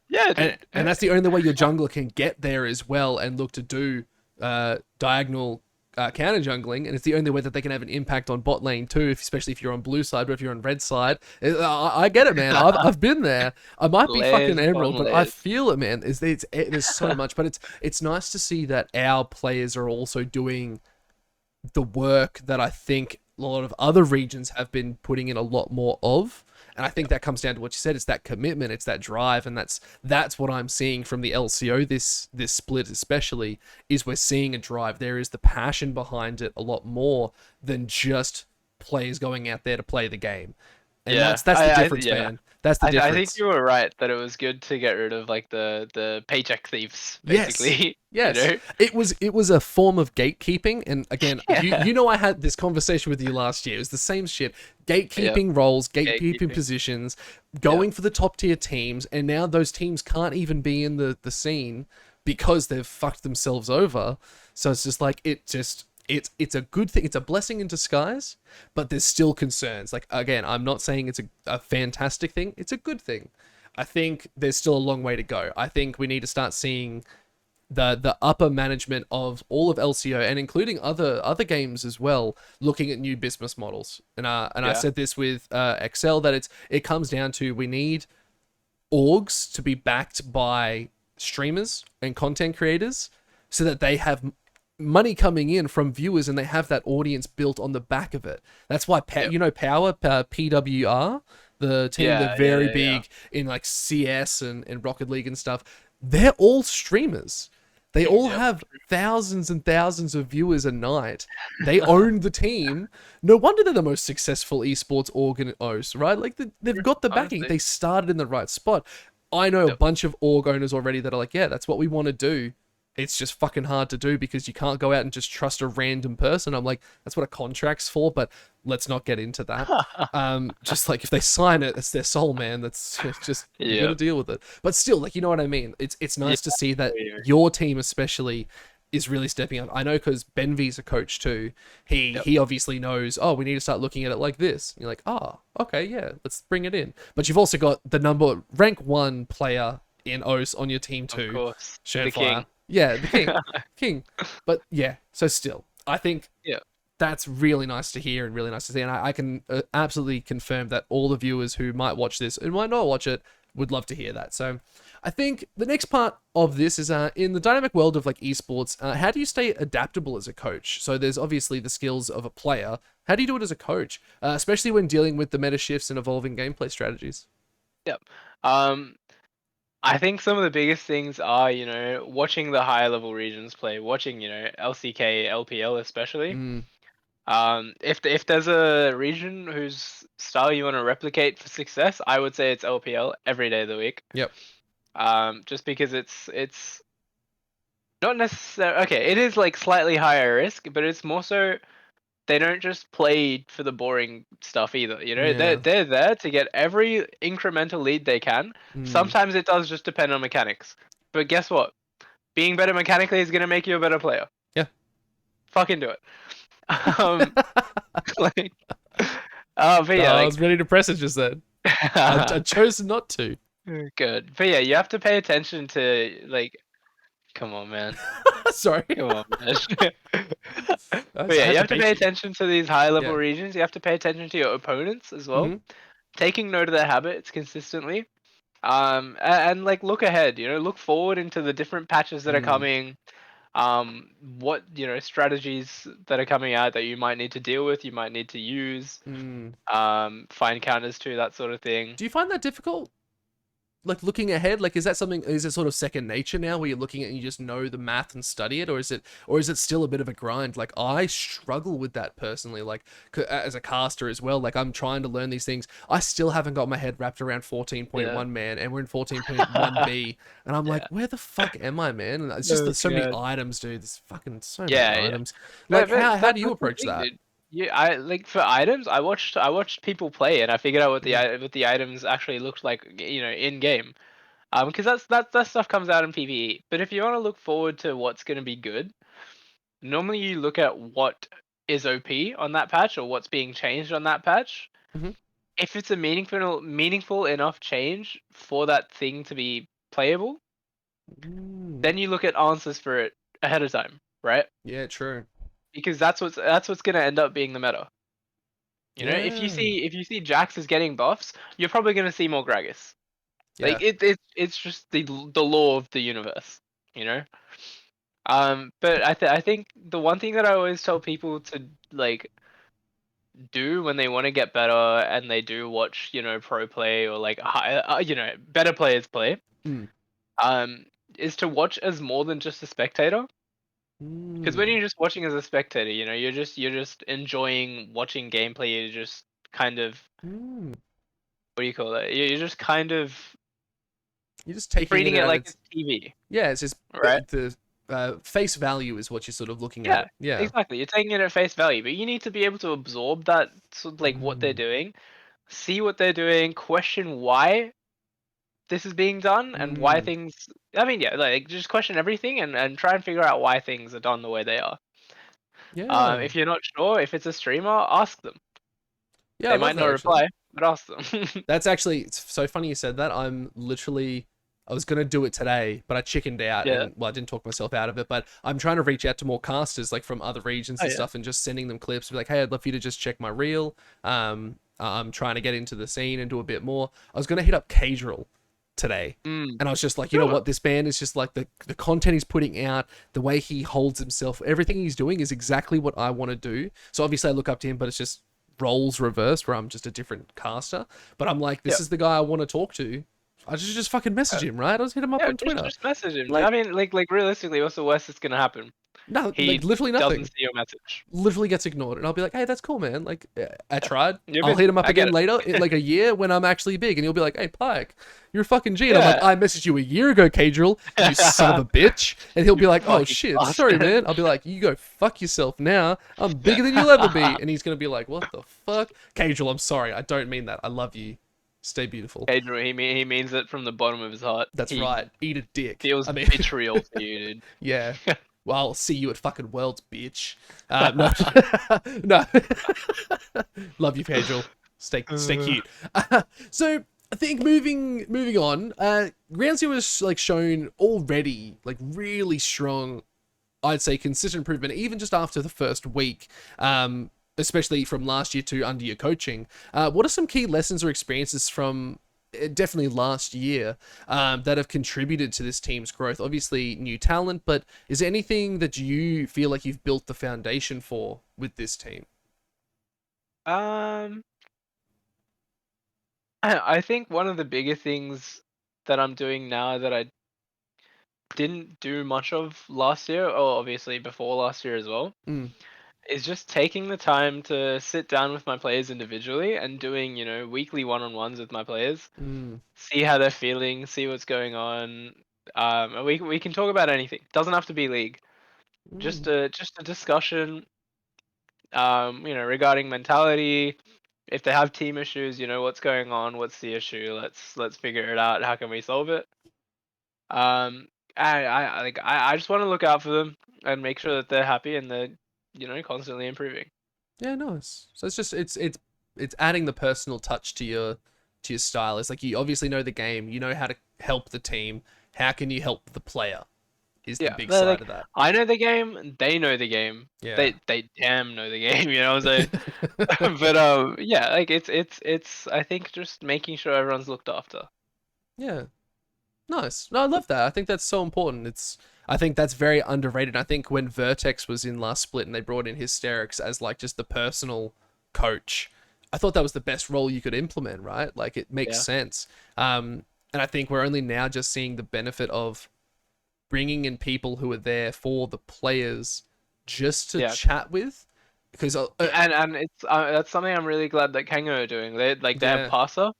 [SPEAKER 2] Yeah,
[SPEAKER 1] And
[SPEAKER 2] dude.
[SPEAKER 1] that's the only way your jungler can get there as well and look to do diagonal counter jungling, and it's the only way that they can have an impact on bot lane too, especially if you're on blue side, but if you're on red side, I get it, man. I've been there. I might be fucking
[SPEAKER 2] Layers upon
[SPEAKER 1] emerald, but I
[SPEAKER 2] layers.
[SPEAKER 1] feel it, man. There's so much, but it's nice to see that our players are also doing the work that I think a lot of other regions have been putting in a lot more of. And I think that comes down to what you said. It's that commitment, it's that drive, and that's what I'm seeing from the LCO this split especially is we're seeing a drive. There is the passion behind it a lot more than just players going out there to play the game. And
[SPEAKER 2] Yeah,
[SPEAKER 1] that's the difference,
[SPEAKER 2] yeah.
[SPEAKER 1] man. That's the
[SPEAKER 2] I think
[SPEAKER 1] difference.
[SPEAKER 2] you were right that it was good to get rid of like the paycheck thieves,
[SPEAKER 1] Yes.
[SPEAKER 2] basically. You
[SPEAKER 1] Yes.
[SPEAKER 2] know?
[SPEAKER 1] It was a form of gatekeeping, and again, you
[SPEAKER 2] Yeah.
[SPEAKER 1] you know I had this conversation with you last year. It was the same shit.
[SPEAKER 2] Yep.
[SPEAKER 1] Gatekeeping roles, gatekeeping
[SPEAKER 2] Gatekeeping.
[SPEAKER 1] positions,
[SPEAKER 2] Yep.
[SPEAKER 1] going for the top tier teams, and now those teams can't even be in the scene because they've fucked themselves over. So it's just like it's a good thing. It's a blessing in disguise, but there's still concerns. Like again, I'm not saying it's a fantastic thing. It's a good thing. I think there's still a long way to go. I think we need to start seeing the upper management of all of LCO and including other games as well, looking at new business models. And I
[SPEAKER 2] Yeah.
[SPEAKER 1] said this with Excel that it comes down to we need orgs to be backed by streamers and content creators so that they have money coming in from viewers and they have that audience built on the back of it. That's why
[SPEAKER 2] Yep.
[SPEAKER 1] Power PWR, the team they're
[SPEAKER 2] Yeah. Yeah.
[SPEAKER 1] very
[SPEAKER 2] Yeah. Yeah.
[SPEAKER 1] big in like CS and Rocket League and stuff. They're all streamers. They all
[SPEAKER 2] Yep.
[SPEAKER 1] have thousands and thousands of viewers a night. They own the team. No wonder they're the most successful esports org in O's, right? Like they've got the backing.
[SPEAKER 2] Honestly.
[SPEAKER 1] They started in the right spot. I know a
[SPEAKER 2] Yep.
[SPEAKER 1] bunch of org owners already that are like, yeah, that's what we want to do. It's just fucking hard to do because you can't go out and just trust a random person. I'm like, that's what a contract's for, but let's not get into that. Just like if they sign it, it's their soul, man. That's just you got to
[SPEAKER 2] Yep.
[SPEAKER 1] deal with it. But still, like you know what I mean. It's
[SPEAKER 2] Yeah.
[SPEAKER 1] nice to see that
[SPEAKER 2] Yeah.
[SPEAKER 1] your team especially is really stepping up. I know because Benvy's a coach too. He
[SPEAKER 2] Yep.
[SPEAKER 1] he obviously knows. Oh, we need to start looking at it like this. And you're like, oh, okay, yeah, let's bring it in. But you've also got the rank one player in OS on your team
[SPEAKER 2] Of
[SPEAKER 1] too,
[SPEAKER 2] course. The
[SPEAKER 1] Shanfire.
[SPEAKER 2] king.
[SPEAKER 1] Yeah, the king. But yeah, so still, I think
[SPEAKER 2] Yeah.
[SPEAKER 1] that's really nice to hear and really nice to see. And I can absolutely confirm that all the viewers who might watch this and might not watch it would love to hear that. So I think the next part of this is in the dynamic world of like esports, how do you stay adaptable as a coach? So there's obviously the skills of a player. How do you do it as a coach, especially when dealing with the meta shifts and evolving gameplay strategies?
[SPEAKER 2] Yep. Um, I think some of the biggest things are, watching the higher level regions play, watching, LCK, LPL especially.
[SPEAKER 1] Mm,
[SPEAKER 2] If there's a region whose style you want to replicate for success, I would say it's LPL every day of the week.
[SPEAKER 1] yep.
[SPEAKER 2] Just because it's not necessarily okay. It is like slightly higher risk, but it's more so they don't just play for the boring stuff either. They're
[SPEAKER 1] Yeah.
[SPEAKER 2] they're there to get every incremental lead they can.
[SPEAKER 1] Mm,
[SPEAKER 2] Sometimes it does just depend on mechanics, but guess what? Being better mechanically is gonna make you a better player.
[SPEAKER 1] yeah.
[SPEAKER 2] Fucking do it. Um, like, but yeah,
[SPEAKER 1] I
[SPEAKER 2] like,
[SPEAKER 1] was ready to press it just then. I chose not to.
[SPEAKER 2] good. But yeah, you have to pay attention to like, come on, man.
[SPEAKER 1] Sorry.
[SPEAKER 2] Come on, man.
[SPEAKER 1] I
[SPEAKER 2] But yeah,
[SPEAKER 1] had
[SPEAKER 2] you
[SPEAKER 1] to
[SPEAKER 2] have to
[SPEAKER 1] bait
[SPEAKER 2] pay
[SPEAKER 1] you.
[SPEAKER 2] attention to these high level
[SPEAKER 1] Yeah.
[SPEAKER 2] regions. You have to pay attention to your opponents as well.
[SPEAKER 1] Hmm.
[SPEAKER 2] Taking note of their habits consistently. And like look ahead, look forward into the different patches that are
[SPEAKER 1] Mm,
[SPEAKER 2] coming. What, strategies that are coming out that you might need to deal with, you might need to use.
[SPEAKER 1] mm.
[SPEAKER 2] Find counters to that sort of thing.
[SPEAKER 1] Do you find that difficult? Like looking ahead, like is that something? Is it sort of second nature now, where you're looking at and you just know the math and study it, or is it still a bit of a grind? Like I struggle with that personally. Like as a caster as well, like I'm trying to learn these things. I still haven't got my head wrapped around
[SPEAKER 2] Yeah.
[SPEAKER 1] 14.1, man, and we're in 14.1b, and I'm like,
[SPEAKER 2] Yeah.
[SPEAKER 1] where the fuck am I, man? And it's just
[SPEAKER 2] Oh
[SPEAKER 1] that so many
[SPEAKER 2] god.
[SPEAKER 1] items, dude. There's fucking so many
[SPEAKER 2] Yeah, yeah.
[SPEAKER 1] items. Like
[SPEAKER 2] But
[SPEAKER 1] how do you
[SPEAKER 2] that's the
[SPEAKER 1] approach
[SPEAKER 2] thing,
[SPEAKER 1] that?
[SPEAKER 2] dude. Yeah, I like for items. I watched people play, and I figured out
[SPEAKER 1] Mm,
[SPEAKER 2] what the items actually looked like, in game. Because that stuff comes out in PvE. But if you want to look forward to what's going to be good, normally you look at what is OP on that patch or what's being changed on that patch.
[SPEAKER 1] mm-hmm.
[SPEAKER 2] If it's a meaningful enough change for that thing to be playable,
[SPEAKER 1] Mm,
[SPEAKER 2] then you look at answers for it ahead of time, right?
[SPEAKER 1] yeah, true.
[SPEAKER 2] Because that's what's going to end up being the meta. If you
[SPEAKER 1] Yeah,
[SPEAKER 2] see Jax is getting buffs, you're probably going to see more Gragas.
[SPEAKER 1] yeah.
[SPEAKER 2] Like it's just the law of the universe, you know. But I think the one thing that I always tell people to like do when they want to get better and they do watch, pro play or like high, better players play,
[SPEAKER 1] Mm,
[SPEAKER 2] um, is to watch as more than just a spectator. Because when
[SPEAKER 1] mm,
[SPEAKER 2] you're just watching as a spectator, you're just enjoying watching gameplay. You're just kind of
[SPEAKER 1] mm.
[SPEAKER 2] what do you call it? You're just kind of
[SPEAKER 1] You're just taking it
[SPEAKER 2] treating it
[SPEAKER 1] at
[SPEAKER 2] like
[SPEAKER 1] its
[SPEAKER 2] it's TV,
[SPEAKER 1] yeah, it's just
[SPEAKER 2] right?
[SPEAKER 1] the face value is what you're sort of looking at
[SPEAKER 2] Yeah,
[SPEAKER 1] it. Yeah.
[SPEAKER 2] exactly. You're taking it at face value, but you need to be able to absorb that, sort of like what they're
[SPEAKER 1] Mm,
[SPEAKER 2] doing, see what they're doing, question why this is being done, and why
[SPEAKER 1] mm,
[SPEAKER 2] things. I mean, yeah, like just question everything and try and figure out why things are done the way they are.
[SPEAKER 1] yeah.
[SPEAKER 2] If you're not sure, if it's a streamer, ask them.
[SPEAKER 1] Yeah, I
[SPEAKER 2] They
[SPEAKER 1] love
[SPEAKER 2] might
[SPEAKER 1] that
[SPEAKER 2] not
[SPEAKER 1] actually.
[SPEAKER 2] reply, but ask them.
[SPEAKER 1] That's actually it's so funny you said that. I was gonna do it today, but I chickened out
[SPEAKER 2] Yeah.
[SPEAKER 1] and well, I didn't talk myself out of it. But I'm trying to reach out to more casters like from other regions
[SPEAKER 2] Oh
[SPEAKER 1] and
[SPEAKER 2] yeah.
[SPEAKER 1] stuff, and just sending them clips. Be like, hey, I'd love for you to just check my reel. I'm trying to get into the scene and do a bit more. I was gonna hit up Cadril today.
[SPEAKER 2] Mm.
[SPEAKER 1] And I was just like, you know
[SPEAKER 2] Sure.
[SPEAKER 1] what, this man is just like the content he's putting out, the way he holds himself, everything he's doing is exactly what I want to do. So obviously I look up to him, but it's just roles reversed where I'm just a different caster. But I'm like, this
[SPEAKER 2] Yeah.
[SPEAKER 1] is the guy I want to talk to. I just fucking message him, right? I just hit him up
[SPEAKER 2] Yeah,
[SPEAKER 1] on Twitter.
[SPEAKER 2] just message him. I
[SPEAKER 1] Like,
[SPEAKER 2] mean, like realistically, what's the worst that's gonna happen?
[SPEAKER 1] no, like
[SPEAKER 2] He
[SPEAKER 1] literally
[SPEAKER 2] doesn't
[SPEAKER 1] nothing.
[SPEAKER 2] see your message.
[SPEAKER 1] Literally gets ignored. And I'll be like, hey, that's cool, man. Like, I
[SPEAKER 2] Yeah,
[SPEAKER 1] tried.
[SPEAKER 2] you're
[SPEAKER 1] I'll
[SPEAKER 2] busy.
[SPEAKER 1] hit him up
[SPEAKER 2] I get
[SPEAKER 1] again
[SPEAKER 2] it.
[SPEAKER 1] later, in like a year when I'm actually big. And he'll be like, hey, Pike, you're a fucking G. And I'm like,
[SPEAKER 2] Yeah.
[SPEAKER 1] I messaged you a year ago, Cadril, you son of a bitch. And he'll be
[SPEAKER 2] You
[SPEAKER 1] like, oh,
[SPEAKER 2] fucking
[SPEAKER 1] shit, sorry,
[SPEAKER 2] bastard.
[SPEAKER 1] man. I'll be like, you go fuck yourself now. I'm bigger than you'll ever be. And he's going to be like, what the fuck? Cadril, I'm sorry. I don't mean that. I love you. Stay beautiful.
[SPEAKER 2] Adrian, he means it from the bottom of his heart.
[SPEAKER 1] That's
[SPEAKER 2] He
[SPEAKER 1] right. Eat a dick.
[SPEAKER 2] feels
[SPEAKER 1] I mean,
[SPEAKER 2] vitriol for you,
[SPEAKER 1] yeah. Well, I'll see you at fucking Worlds, bitch. No, no. Love you, Pedro. Stay
[SPEAKER 2] dude.
[SPEAKER 1] cute. So I think moving on. Ground Zero was like shown already like really strong. I'd say consistent improvement even just after the first week. Especially from last year to under your coaching. What are some key lessons or experiences from definitely last year that have contributed to this team's growth? Obviously, new talent, but is there anything that you feel like you've built the foundation for with this team?
[SPEAKER 2] Um, I think one of the bigger things that I'm doing now that I didn't do much of last year, or obviously before last year as well,
[SPEAKER 1] Mm,
[SPEAKER 2] is just taking the time to sit down with my players individually and doing, weekly one-on-ones with my players,
[SPEAKER 1] mm,
[SPEAKER 2] see how they're feeling, see what's going on. And we can talk about anything. Doesn't have to be league.
[SPEAKER 1] mm.
[SPEAKER 2] Just a discussion, regarding mentality. If they have team issues, what's going on, what's the issue? Let's figure it out. How can we solve it? Um, I just want to look out for them and make sure that they're happy and they're, constantly improving.
[SPEAKER 1] Yeah, nice. So it's just it's adding the personal touch to your style. It's like you obviously know the game, you know how to help the team. How can you help the player? Is the
[SPEAKER 2] Yeah,
[SPEAKER 1] big
[SPEAKER 2] they're
[SPEAKER 1] side
[SPEAKER 2] like,
[SPEAKER 1] of that.
[SPEAKER 2] I know the game, they know the game.
[SPEAKER 1] Yeah.
[SPEAKER 2] They damn know the game, you know what I'm saying? But yeah, like it's I think just making sure everyone's looked after.
[SPEAKER 1] Yeah. Nice. No, I love that. I think that's so important. I think that's very underrated. I think when Vertex was in last split and they brought in Hysterics as like just the personal coach, I thought that was the best role you could implement, right? Like it makes
[SPEAKER 2] Yeah.
[SPEAKER 1] sense. And I think we're only now just seeing the benefit of bringing in people who are there for the players just to
[SPEAKER 2] Yeah.
[SPEAKER 1] chat with because
[SPEAKER 2] And it's that's something I'm really glad that Kangaroo are doing. They have
[SPEAKER 1] yeah.
[SPEAKER 2] Passer.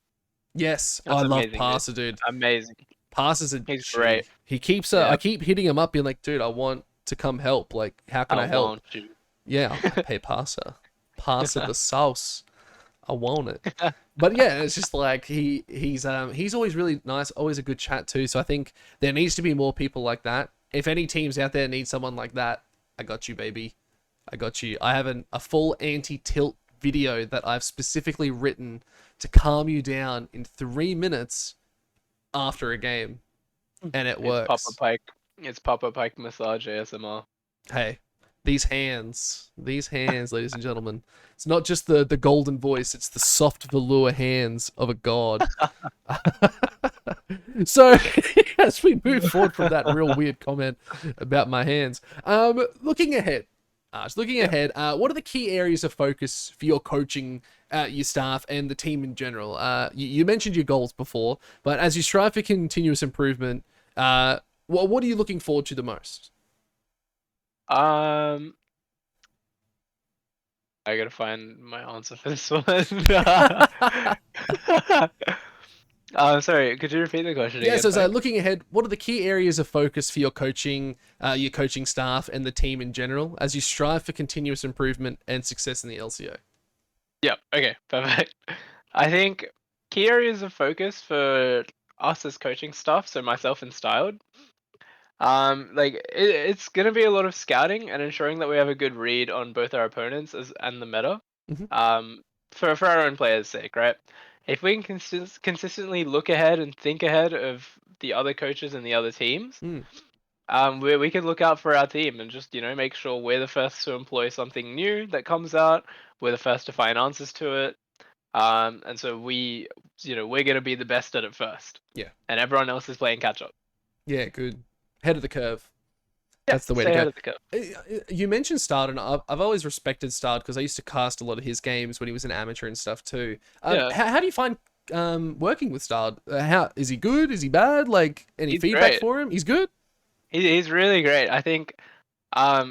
[SPEAKER 1] Yes, I
[SPEAKER 2] That's
[SPEAKER 1] love
[SPEAKER 2] amazing, dude.
[SPEAKER 1] Parser, dude.
[SPEAKER 2] Amazing.
[SPEAKER 1] Passes a
[SPEAKER 2] He's
[SPEAKER 1] G.
[SPEAKER 2] great.
[SPEAKER 1] He keeps I
[SPEAKER 2] Yeah.
[SPEAKER 1] keep hitting him up being like, dude, I want to come help. Like, how can
[SPEAKER 2] I
[SPEAKER 1] I help?
[SPEAKER 2] want you.
[SPEAKER 1] Yeah, I pay Passer. Passer the sauce. I want it. But yeah, it's just like he's always really nice, always a good chat too. So I think there needs to be more people like that. If any teams out there need someone like that, I got you, baby. I got you. I have a full anti-tilt video that I've specifically written to calm you down in 3 minutes after a game, and it
[SPEAKER 2] It's Papa
[SPEAKER 1] works.
[SPEAKER 2] Pike. It's Papa Pike massage ASMR.
[SPEAKER 1] Hey, these hands, ladies and gentlemen. It's not just the golden voice; it's the soft velour hands of a god. So, as we move forward from that real weird comment about my hands, looking ahead, looking
[SPEAKER 2] Yeah.
[SPEAKER 1] ahead, what are the key areas of focus for your coaching, your staff, and the team in general? You mentioned your goals before, but as you strive for continuous improvement, what are you looking forward to the most?
[SPEAKER 2] Um, I gotta find my answer for this one. Sorry, could you repeat the question
[SPEAKER 1] Yeah,
[SPEAKER 2] again,
[SPEAKER 1] so
[SPEAKER 2] Pike?
[SPEAKER 1] looking ahead, what are the key areas of focus for your coaching staff, and the team in general as you strive for continuous improvement and success in the LCO?
[SPEAKER 2] Yep. Okay. Perfect. I think key areas of focus for us as coaching staff, so myself and Styled, like it's gonna be a lot of scouting and ensuring that we have a good read on both our opponents and the meta,
[SPEAKER 1] Hmm.
[SPEAKER 2] um, for our own players' sake, right? If we can consistently look ahead and think ahead of the other coaches and the other teams,
[SPEAKER 1] Mm,
[SPEAKER 2] we can look out for our team and just make sure we're the first to employ something new that comes out. We're the first to find answers to it. And so we're gonna be the best at it first,
[SPEAKER 1] yeah,
[SPEAKER 2] and everyone else is playing catch up.
[SPEAKER 1] yeah, good. Head of the curve.
[SPEAKER 2] Yeah,
[SPEAKER 1] That's the way to
[SPEAKER 2] stay
[SPEAKER 1] go.
[SPEAKER 2] ahead of the curve.
[SPEAKER 1] You mentioned Stard, and I've always respected Stard because I used to cast a lot of his games when he was an amateur and stuff too.
[SPEAKER 2] Yeah,
[SPEAKER 1] How do you find working with Stard? How is he good? Is he bad? Like any
[SPEAKER 2] he's
[SPEAKER 1] feedback
[SPEAKER 2] great.
[SPEAKER 1] for him? He's good.
[SPEAKER 2] He's really great. I think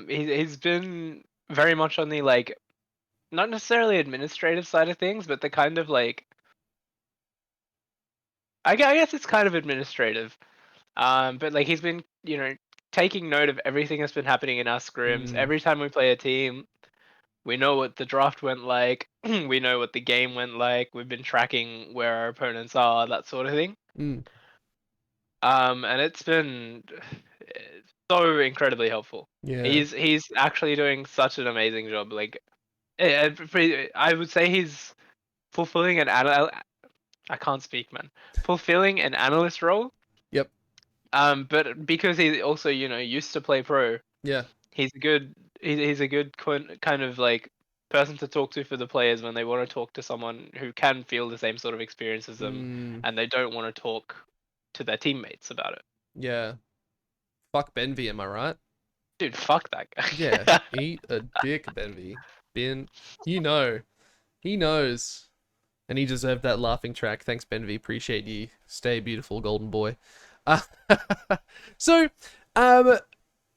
[SPEAKER 2] he's been very much on the like not necessarily administrative side of things, but the kind of like I guess it's kind of administrative. But like he's been taking note of everything that's been happening in our scrims.
[SPEAKER 1] Mm,
[SPEAKER 2] Every time we play a team, we know what the draft went like. We know what the game went like. We've been tracking where our opponents are, that sort of thing.
[SPEAKER 1] mm,
[SPEAKER 2] And it's been so incredibly helpful.
[SPEAKER 1] yeah.
[SPEAKER 2] He's actually doing such an amazing job. Like, I would say he's fulfilling I can't speak, man. Fulfilling an analyst role.
[SPEAKER 1] Yep.
[SPEAKER 2] But because he also used to play pro,
[SPEAKER 1] Yeah.
[SPEAKER 2] he's a good he's a good kind of like person to talk to for the players when they want to talk to someone who can feel the same sort of experience as them,
[SPEAKER 1] Mm,
[SPEAKER 2] and they don't want to talk to their teammates about it.
[SPEAKER 1] yeah. Fuck Benvy, am I right?
[SPEAKER 2] Dude, fuck that
[SPEAKER 1] Yeah.
[SPEAKER 2] guy.
[SPEAKER 1] Eat a dick, Benvy. Ben, you know, he knows, and he deserved that laughing track. Thanks, Benvy. Appreciate you. Stay beautiful, golden boy. Uh, so, um,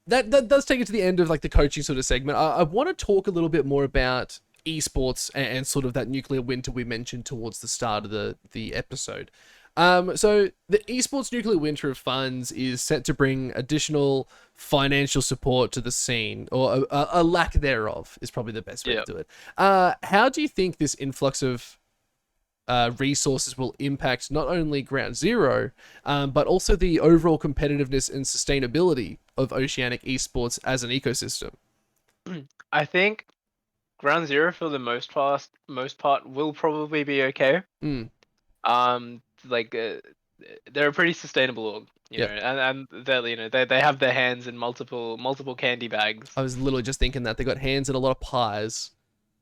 [SPEAKER 1] that does take it to the end of like the coaching sort of segment. I want to talk a little bit more about esports and sort of that nuclear winter we mentioned towards the start of the episode. So the esports nuclear winter of funds is set to bring additional financial support to the scene, or a lack thereof is probably the best way to
[SPEAKER 2] Yeah.
[SPEAKER 1] do it. How do you think this influx of resources will impact not only Ground Zero, but also the overall competitiveness and sustainability of Oceanic esports as an ecosystem?
[SPEAKER 2] I think Ground Zero for the most part will probably be okay.
[SPEAKER 1] Mm,
[SPEAKER 2] Like they're a pretty sustainable org,
[SPEAKER 1] yep.
[SPEAKER 2] and they have their hands in multiple candy
[SPEAKER 1] I
[SPEAKER 2] bags.
[SPEAKER 1] was literally just thinking that they got hands in a lot of pies.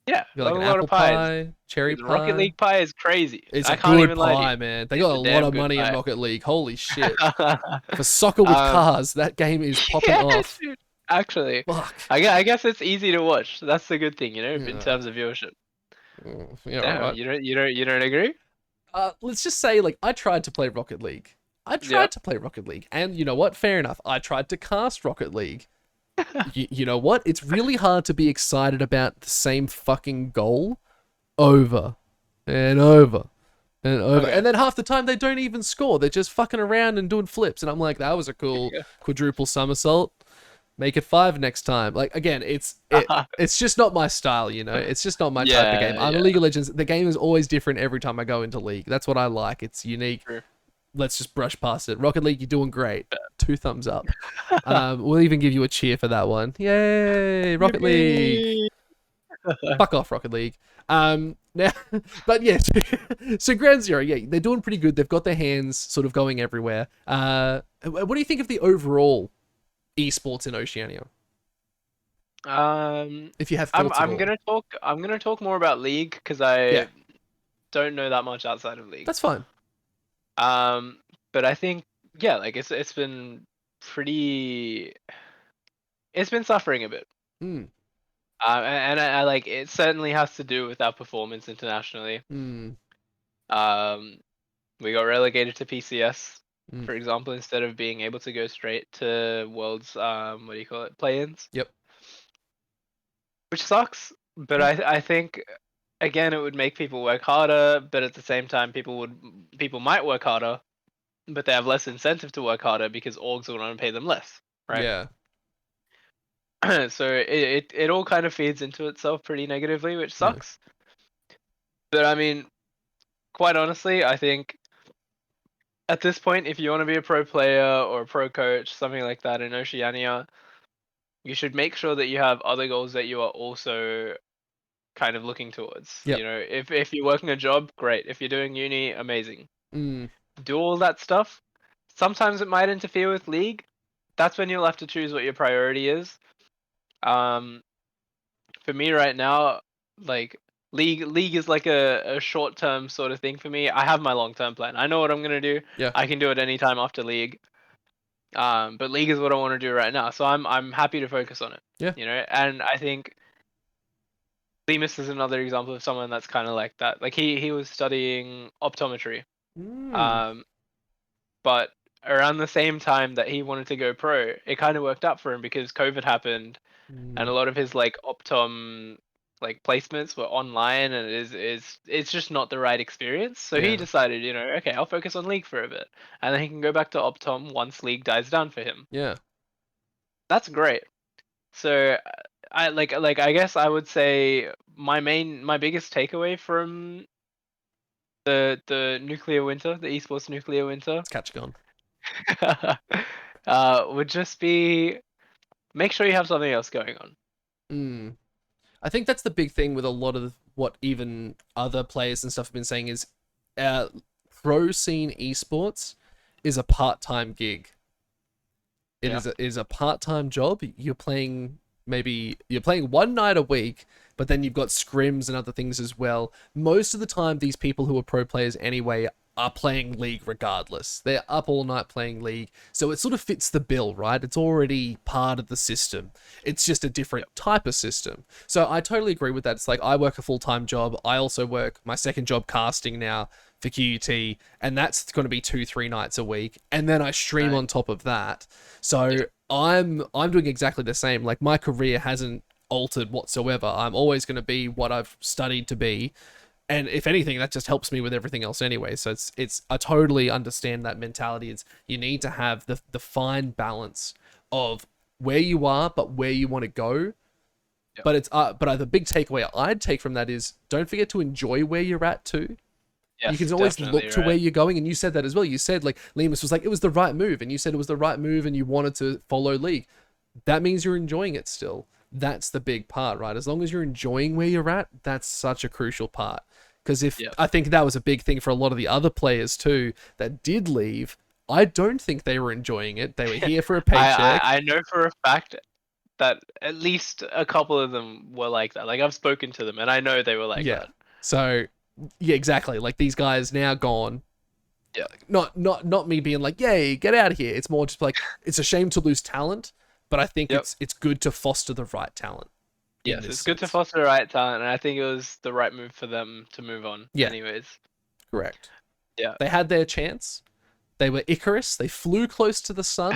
[SPEAKER 2] Yeah,
[SPEAKER 1] They got
[SPEAKER 2] a
[SPEAKER 1] like an
[SPEAKER 2] lot of
[SPEAKER 1] apple
[SPEAKER 2] pies.
[SPEAKER 1] pie, cherry
[SPEAKER 2] Dude, the Rocket
[SPEAKER 1] pie.
[SPEAKER 2] League pie is crazy.
[SPEAKER 1] It's a
[SPEAKER 2] I can't
[SPEAKER 1] good
[SPEAKER 2] even lie to you.
[SPEAKER 1] pie, man. They got
[SPEAKER 2] It's
[SPEAKER 1] a
[SPEAKER 2] a
[SPEAKER 1] lot
[SPEAKER 2] damn
[SPEAKER 1] of
[SPEAKER 2] good
[SPEAKER 1] money in
[SPEAKER 2] pie.
[SPEAKER 1] Rocket League. Holy shit. For soccer with
[SPEAKER 2] um,
[SPEAKER 1] cars, that game is popping
[SPEAKER 2] yeah,
[SPEAKER 1] off.
[SPEAKER 2] dude. Actually,
[SPEAKER 1] Fuck.
[SPEAKER 2] I guess it's easy to watch. That's the good thing, in
[SPEAKER 1] Yeah.
[SPEAKER 2] terms of viewership.
[SPEAKER 1] Yeah, all
[SPEAKER 2] Damn,
[SPEAKER 1] right.
[SPEAKER 2] you don't agree?
[SPEAKER 1] Let's just say, like, I tried to play Rocket League.
[SPEAKER 2] Yeah.
[SPEAKER 1] And you know what? Fair enough. I tried to cast Rocket League. You know what? It's really hard to be excited about the same fucking goal over and over and over.
[SPEAKER 2] Okay.
[SPEAKER 1] And then half the time they don't even score. They're just fucking around and doing flips. And I'm like, that was a cool
[SPEAKER 2] Yeah.
[SPEAKER 1] quadruple somersault. Make it 5 next time. Like, again, it's just not my style, you know? It's just not my type of game.
[SPEAKER 2] Yeah,
[SPEAKER 1] I'm a
[SPEAKER 2] yeah.
[SPEAKER 1] League of Legends. The game is always different every time I go into League. That's what I like. It's unique.
[SPEAKER 2] True.
[SPEAKER 1] Let's just brush past it. Rocket League, you're doing great. 2 thumbs up. We'll even give you a cheer for that one. Yay, Rocket League.
[SPEAKER 2] Yippee!
[SPEAKER 1] Fuck off, Rocket League. Now, but yeah, so Ground Zero, yeah, they're doing pretty good. They've got their hands sort of going everywhere. What do you think of the overall esports in Oceania?
[SPEAKER 2] Um,
[SPEAKER 1] If you have
[SPEAKER 2] I'm
[SPEAKER 1] thoughts at
[SPEAKER 2] I'm
[SPEAKER 1] all.
[SPEAKER 2] gonna talk I'm gonna talk more about League because
[SPEAKER 1] Yeah,
[SPEAKER 2] I don't know that much outside of League.
[SPEAKER 1] that's fine.
[SPEAKER 2] Um, but I think yeah, like it's been pretty. It's been suffering a bit.
[SPEAKER 1] Hmm.
[SPEAKER 2] And I like it certainly has to do with our performance internationally.
[SPEAKER 1] Hmm.
[SPEAKER 2] Um, we got relegated to PCS,
[SPEAKER 1] Hmm.
[SPEAKER 2] for example, instead of being able to go straight to Worlds. What do you call it? Play-ins,
[SPEAKER 1] Yep.
[SPEAKER 2] which sucks. But I think again it would make people work harder, but at the same time people might work harder, but they have less incentive to work harder because orgs will want to pay them less, right?
[SPEAKER 1] Yeah.
[SPEAKER 2] So it all kind of feeds into itself pretty negatively, which
[SPEAKER 1] Yeah.
[SPEAKER 2] sucks. But I mean, quite honestly, I think at this point, if you want to be a pro player or a pro coach, something like that in Oceania, you should make sure that you have other goals that you are also kind of looking towards.
[SPEAKER 1] Yep.
[SPEAKER 2] You know, if you're working a job, great. If you're doing uni, amazing.
[SPEAKER 1] Mm.
[SPEAKER 2] Do all that stuff. Sometimes it might interfere with league. That's when you'll have to choose what your priority is. Um, for me right now, like league is like a short term sort of thing for me. I have my long term plan. I know what I'm gonna do.
[SPEAKER 1] Yeah.
[SPEAKER 2] I can do it anytime after league. But league is what I want to do right now. So I'm happy to focus on it.
[SPEAKER 1] Yeah.
[SPEAKER 2] You know, and I think Lemus is another example of someone that's kind of like that. Like he was studying optometry.
[SPEAKER 1] Mm.
[SPEAKER 2] Um, but around the same time that he wanted to go pro, it kind of worked out for him because COVID happened and
[SPEAKER 1] Mm.
[SPEAKER 2] a lot of his like optom like placements were online and it's just not the right experience. So he
[SPEAKER 1] Yeah.
[SPEAKER 2] decided, you know, okay, I'll focus on league for a bit, and then he can go back to optom once league dies down for him.
[SPEAKER 1] Yeah.
[SPEAKER 2] That's great. So I I guess I would say my biggest takeaway from the nuclear winter, the esports nuclear winter,
[SPEAKER 1] It's catch gone.
[SPEAKER 2] would just be make sure you have something else going on.
[SPEAKER 1] Mm. I think that's the big thing with a lot of what even other players and stuff have been saying is uh, pro scene esports is a part-time gig. It
[SPEAKER 2] Yeah.
[SPEAKER 1] is a part-time job. You're playing one night a week, but then you've got scrims and other things as well. Most of the time, these people who are pro players anyway are playing League regardless. They're up all night playing League, so it sort of fits the bill, right? It's already part of the system. It's just a different type of system. So I totally agree with that. It's like I work a full-time job. I also work my second job casting now for QUT, and that's going to be 2-3 nights a week, and then I stream
[SPEAKER 2] Right.
[SPEAKER 1] on top of that. So I'm doing exactly the same. Like my career hasn't altered whatsoever. I'm always going to be what I've studied to be, and if anything, that just helps me with everything else anyway. So it's I totally understand that mentality. It's you need to have the fine balance of where you are, but where you want to go.
[SPEAKER 2] Yeah.
[SPEAKER 1] But the big takeaway I'd take from that is don't forget to enjoy where you're at too.
[SPEAKER 2] Yes,
[SPEAKER 1] You can always
[SPEAKER 2] definitely
[SPEAKER 1] look to where you're going, and you said that as well. You said like Lemus was like it was the right move, and you said it was the right move, and you wanted to follow League. That means you're enjoying it still. That's the big part, right? As long as you're enjoying where you're at, that's such a crucial part. Because if
[SPEAKER 2] Yeah.
[SPEAKER 1] I think that was a big thing for a lot of the other players too that did leave, I don't think they were enjoying it. They were here for a paycheck.
[SPEAKER 2] I know for a fact that at least a couple of them were like that. Like I've spoken to them and I know they were like
[SPEAKER 1] Yeah.
[SPEAKER 2] that.
[SPEAKER 1] So yeah, exactly. Like these guys now gone.
[SPEAKER 2] Yeah.
[SPEAKER 1] Not me being like, yay, get out of here. It's more just like it's a shame to lose talent, but I think
[SPEAKER 2] Yep.
[SPEAKER 1] it's good to foster the right talent.
[SPEAKER 2] Yes, it's good to foster the right talent, and I think it was the right move for them to move on.
[SPEAKER 1] Yeah,
[SPEAKER 2] Anyways.
[SPEAKER 1] correct.
[SPEAKER 2] Yeah.
[SPEAKER 1] They had their chance. They were Icarus. They flew close to the sun.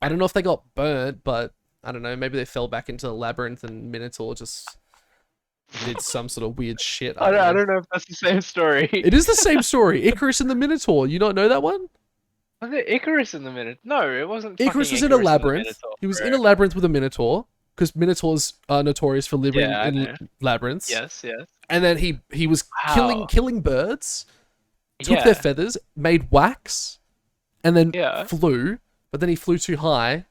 [SPEAKER 1] I don't know if they got burnt, but I don't know. Maybe they fell back into the labyrinth and Minotaur just did some sort of weird shit. I don't
[SPEAKER 2] I
[SPEAKER 1] know.
[SPEAKER 2] don't know if that's the same story.
[SPEAKER 1] It is the same story. Icarus and the Minotaur. You not know that one?
[SPEAKER 2] Was it Icarus in the minute? No, it wasn't.
[SPEAKER 1] Icarus
[SPEAKER 2] fucking
[SPEAKER 1] was in a
[SPEAKER 2] Icarus in the
[SPEAKER 1] labyrinth.
[SPEAKER 2] Minotaur,
[SPEAKER 1] He was
[SPEAKER 2] bro.
[SPEAKER 1] in a labyrinth with a Minotaur because Minotaurs are notorious for living
[SPEAKER 2] Yeah, I
[SPEAKER 1] in
[SPEAKER 2] know.
[SPEAKER 1] labyrinths.
[SPEAKER 2] Yes, yes.
[SPEAKER 1] And then he was
[SPEAKER 2] Wow.
[SPEAKER 1] killing birds, took
[SPEAKER 2] Yeah.
[SPEAKER 1] their feathers, made wax, and then
[SPEAKER 2] Yeah.
[SPEAKER 1] flew. But then he flew too high,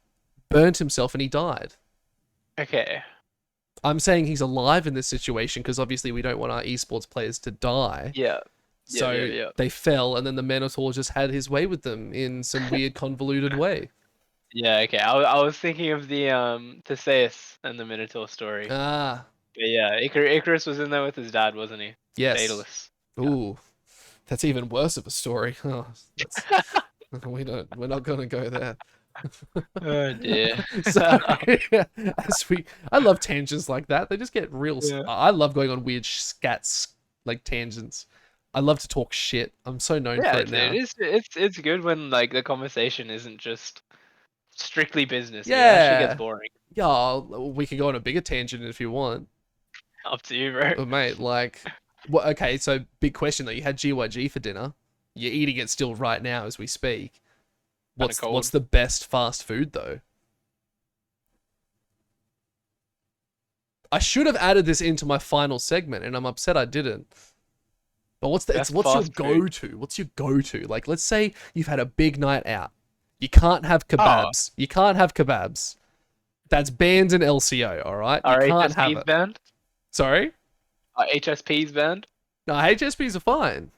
[SPEAKER 1] burnt himself, and he died.
[SPEAKER 2] Okay.
[SPEAKER 1] I'm saying he's alive in this situation because obviously we don't want our esports players to die.
[SPEAKER 2] Yeah.
[SPEAKER 1] So
[SPEAKER 2] Yeah.
[SPEAKER 1] they fell, and then the Minotaur just had his way with them in some weird convoluted way.
[SPEAKER 2] Yeah, okay. I was thinking of the Theseus and the Minotaur story.
[SPEAKER 1] Ah,
[SPEAKER 2] But yeah, Icarus was in there with his dad, wasn't he?
[SPEAKER 1] yes.
[SPEAKER 2] Daedalus. Yeah.
[SPEAKER 1] Ooh, that's even worse of a story. Oh, that's we're not gonna go there.
[SPEAKER 2] Oh dear.
[SPEAKER 1] So I love tangents like that. They just get real.
[SPEAKER 2] Yeah.
[SPEAKER 1] I love going on weird scats like tangents. I love to talk shit. I'm so known
[SPEAKER 2] Yeah,
[SPEAKER 1] for it now.
[SPEAKER 2] it's good when like the conversation isn't just strictly business. It actually gets
[SPEAKER 1] Yeah,
[SPEAKER 2] boring.
[SPEAKER 1] yeah. We can go on a bigger tangent if you want.
[SPEAKER 2] Up to you, bro.
[SPEAKER 1] But mate, like, what? Okay, so big question though. You had GYG for dinner. You're eating it still right now as we speak.
[SPEAKER 2] Kind of
[SPEAKER 1] What's
[SPEAKER 2] cold.
[SPEAKER 1] the best fast food though? I should have added this into my final segment, and I'm upset I didn't. But
[SPEAKER 2] Best
[SPEAKER 1] what's your
[SPEAKER 2] fast food.
[SPEAKER 1] go-to? What's your go-to? Like, let's say you've had a big night out. You can't have
[SPEAKER 2] Oh,
[SPEAKER 1] kebabs. You can't have kebabs. That's banned in LCO, all right? You
[SPEAKER 2] our
[SPEAKER 1] can't have
[SPEAKER 2] HSPs
[SPEAKER 1] it.
[SPEAKER 2] band.
[SPEAKER 1] Sorry?
[SPEAKER 2] Our HSPs band.
[SPEAKER 1] No, HSPs are fine.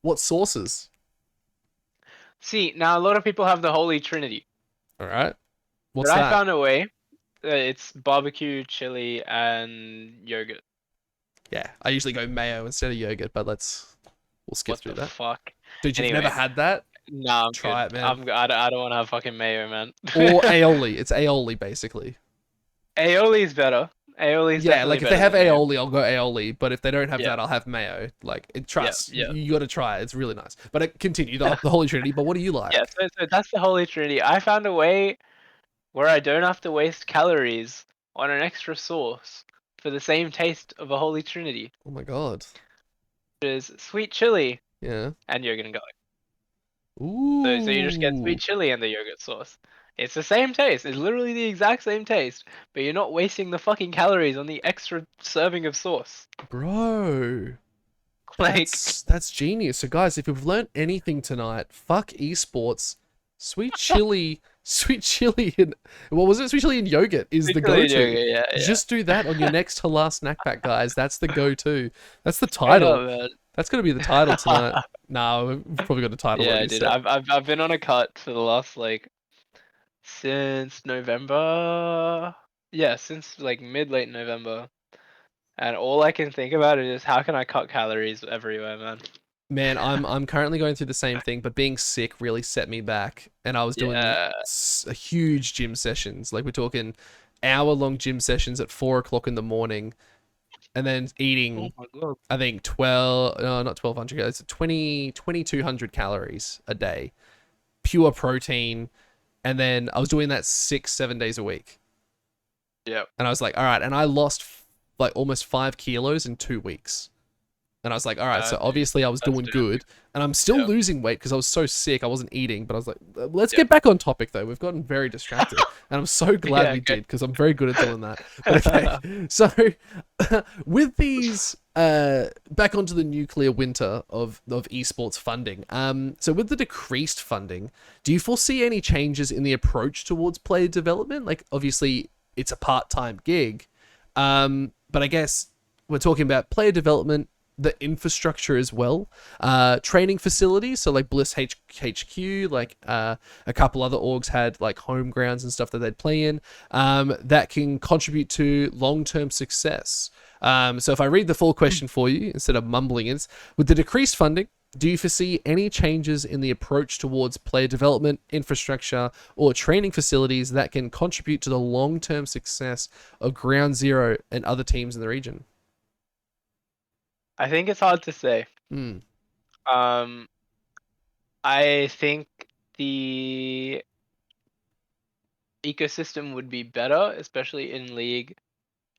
[SPEAKER 1] What sauces?
[SPEAKER 2] See, now a lot of people have the Holy Trinity,
[SPEAKER 1] All right.
[SPEAKER 2] but
[SPEAKER 1] What's
[SPEAKER 2] I
[SPEAKER 1] that?
[SPEAKER 2] found a way. It's barbecue, chili, and yogurt.
[SPEAKER 1] Yeah, I usually go mayo instead of yogurt, but we'll skip
[SPEAKER 2] What
[SPEAKER 1] through
[SPEAKER 2] the
[SPEAKER 1] that.
[SPEAKER 2] fuck?
[SPEAKER 1] Dude, you've never
[SPEAKER 2] Anyway,
[SPEAKER 1] had that?
[SPEAKER 2] nah, I'm
[SPEAKER 1] Try
[SPEAKER 2] good.
[SPEAKER 1] it, man.
[SPEAKER 2] I don't want to have fucking mayo, man.
[SPEAKER 1] Or aioli. It's aioli, basically.
[SPEAKER 2] Aioli is better. Aioli is
[SPEAKER 1] Yeah,
[SPEAKER 2] definitely
[SPEAKER 1] like if they
[SPEAKER 2] better
[SPEAKER 1] have
[SPEAKER 2] than mayo.
[SPEAKER 1] aioli, I'll go aioli. But if they don't have
[SPEAKER 2] Yeah,
[SPEAKER 1] that, I'll have mayo. Like,
[SPEAKER 2] yeah,
[SPEAKER 1] trust,
[SPEAKER 2] yeah.
[SPEAKER 1] you got to try it. It's really nice. But continue the Holy Trinity. But what do you
[SPEAKER 2] Yeah,
[SPEAKER 1] like?
[SPEAKER 2] so that's the Holy Trinity. I found a way where I don't have to waste calories on an extra sauce for the same taste of a Holy Trinity,
[SPEAKER 1] Oh my god.
[SPEAKER 2] which is sweet chili
[SPEAKER 1] Yeah.
[SPEAKER 2] and yogurt and garlic. So you just get
[SPEAKER 1] Ooh,
[SPEAKER 2] sweet chili and the yogurt sauce. It's the same taste. It's literally the exact same taste, but you're not wasting the fucking calories on the extra serving of sauce.
[SPEAKER 1] bro.
[SPEAKER 2] Like,
[SPEAKER 1] That's genius. So guys, if you've learned anything tonight, fuck esports. Sweet chili, sweet chili and what was it? Sweet chili and yogurt is
[SPEAKER 2] sweet
[SPEAKER 1] the
[SPEAKER 2] chili and
[SPEAKER 1] go-to.
[SPEAKER 2] yogurt, yeah, yeah.
[SPEAKER 1] Just do that on your next to last snack pack, guys. That's the go-to. That's the
[SPEAKER 2] Straight
[SPEAKER 1] title.
[SPEAKER 2] up, man.
[SPEAKER 1] That's gonna be the title tonight. Nah, we've probably got a title
[SPEAKER 2] Yeah,
[SPEAKER 1] already
[SPEAKER 2] dude.
[SPEAKER 1] set.
[SPEAKER 2] I've been on a cut for the last like since November. Yeah, since like mid late November. And all I can think about is how can I cut calories everywhere, man.
[SPEAKER 1] Man, I'm currently going through the same thing, but being sick really set me back. And I was doing
[SPEAKER 2] Yeah.
[SPEAKER 1] a huge gym sessions. Like we're talking hour-long gym sessions at 4 o'clock in the morning, and then
[SPEAKER 2] Oh
[SPEAKER 1] eating
[SPEAKER 2] my god.
[SPEAKER 1] I think 12, no, not 1,200, it's 2,200 calories a day, pure protein. And then I was doing that 6, 7 days a week.
[SPEAKER 2] Yep.
[SPEAKER 1] And I was like, all right. And I lost like almost 5 kilos in 2 weeks. And I was like, all right, so
[SPEAKER 2] Dude,
[SPEAKER 1] obviously I was
[SPEAKER 2] that's
[SPEAKER 1] doing
[SPEAKER 2] doing
[SPEAKER 1] good. And I'm still
[SPEAKER 2] Yep.
[SPEAKER 1] losing weight because I was so sick. I wasn't eating, but I was like, let's
[SPEAKER 2] Yep.
[SPEAKER 1] get back on topic though. We've gotten very distracted. And I'm so glad
[SPEAKER 2] Yeah,
[SPEAKER 1] we
[SPEAKER 2] okay.
[SPEAKER 1] did because I'm very good at doing that. But okay, so with these, back onto the nuclear winter of esports funding. So with the decreased funding, do you foresee any changes in the approach towards player development? Like, obviously, it's a part-time gig, but I guess we're talking about player development, the infrastructure as well, training facilities. So like Bliss HQ, like a couple other orgs had like home grounds and stuff that they'd play in, that can contribute to long-term success. So if I read the full question for you instead of mumbling it, with the decreased funding, do you foresee any changes in the approach towards player development, infrastructure, or training facilities that can contribute to the long-term success of Ground Zero and other teams in the region?
[SPEAKER 2] I think it's hard to say.
[SPEAKER 1] Hmm.
[SPEAKER 2] Um, I think the ecosystem would be better, especially in League,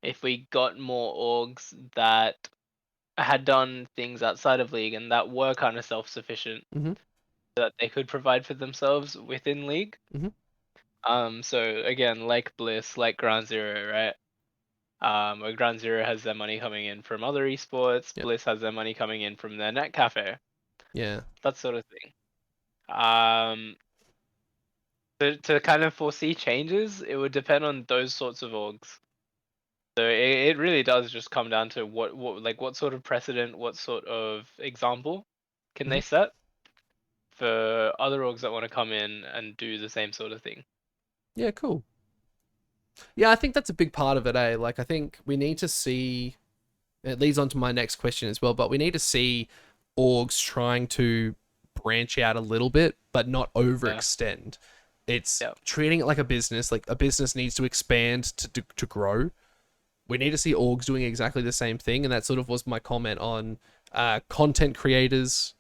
[SPEAKER 2] if we got more orgs that had done things outside of League and that were kind of self-sufficient,
[SPEAKER 1] Mm-hmm.
[SPEAKER 2] that they could provide for themselves within League.
[SPEAKER 1] Mm-hmm.
[SPEAKER 2] So again, like Bliss, like Ground Zero, right? Where Ground Zero has their money coming in from other esports,
[SPEAKER 1] Yep.
[SPEAKER 2] Bliss has their money coming in from their net cafe,
[SPEAKER 1] Yeah.
[SPEAKER 2] that sort of thing. Um, to kind of foresee changes, it would depend on those sorts of orgs. So it really does just come down to what sort of precedent, what sort of example can
[SPEAKER 1] Mm-hmm.
[SPEAKER 2] they set for other orgs that want to come in and do the same sort of thing.
[SPEAKER 1] Yeah. Cool. Yeah, I think that's a big part of it, eh? Like, I think we need to see. It leads on to my next question as well, but we need to see orgs trying to branch out a little bit, but not overextend. It's
[SPEAKER 2] Yeah.
[SPEAKER 1] treating it like a business. Like a business needs to expand to grow. We need to see orgs doing exactly the same thing, and that sort of was my comment on content creators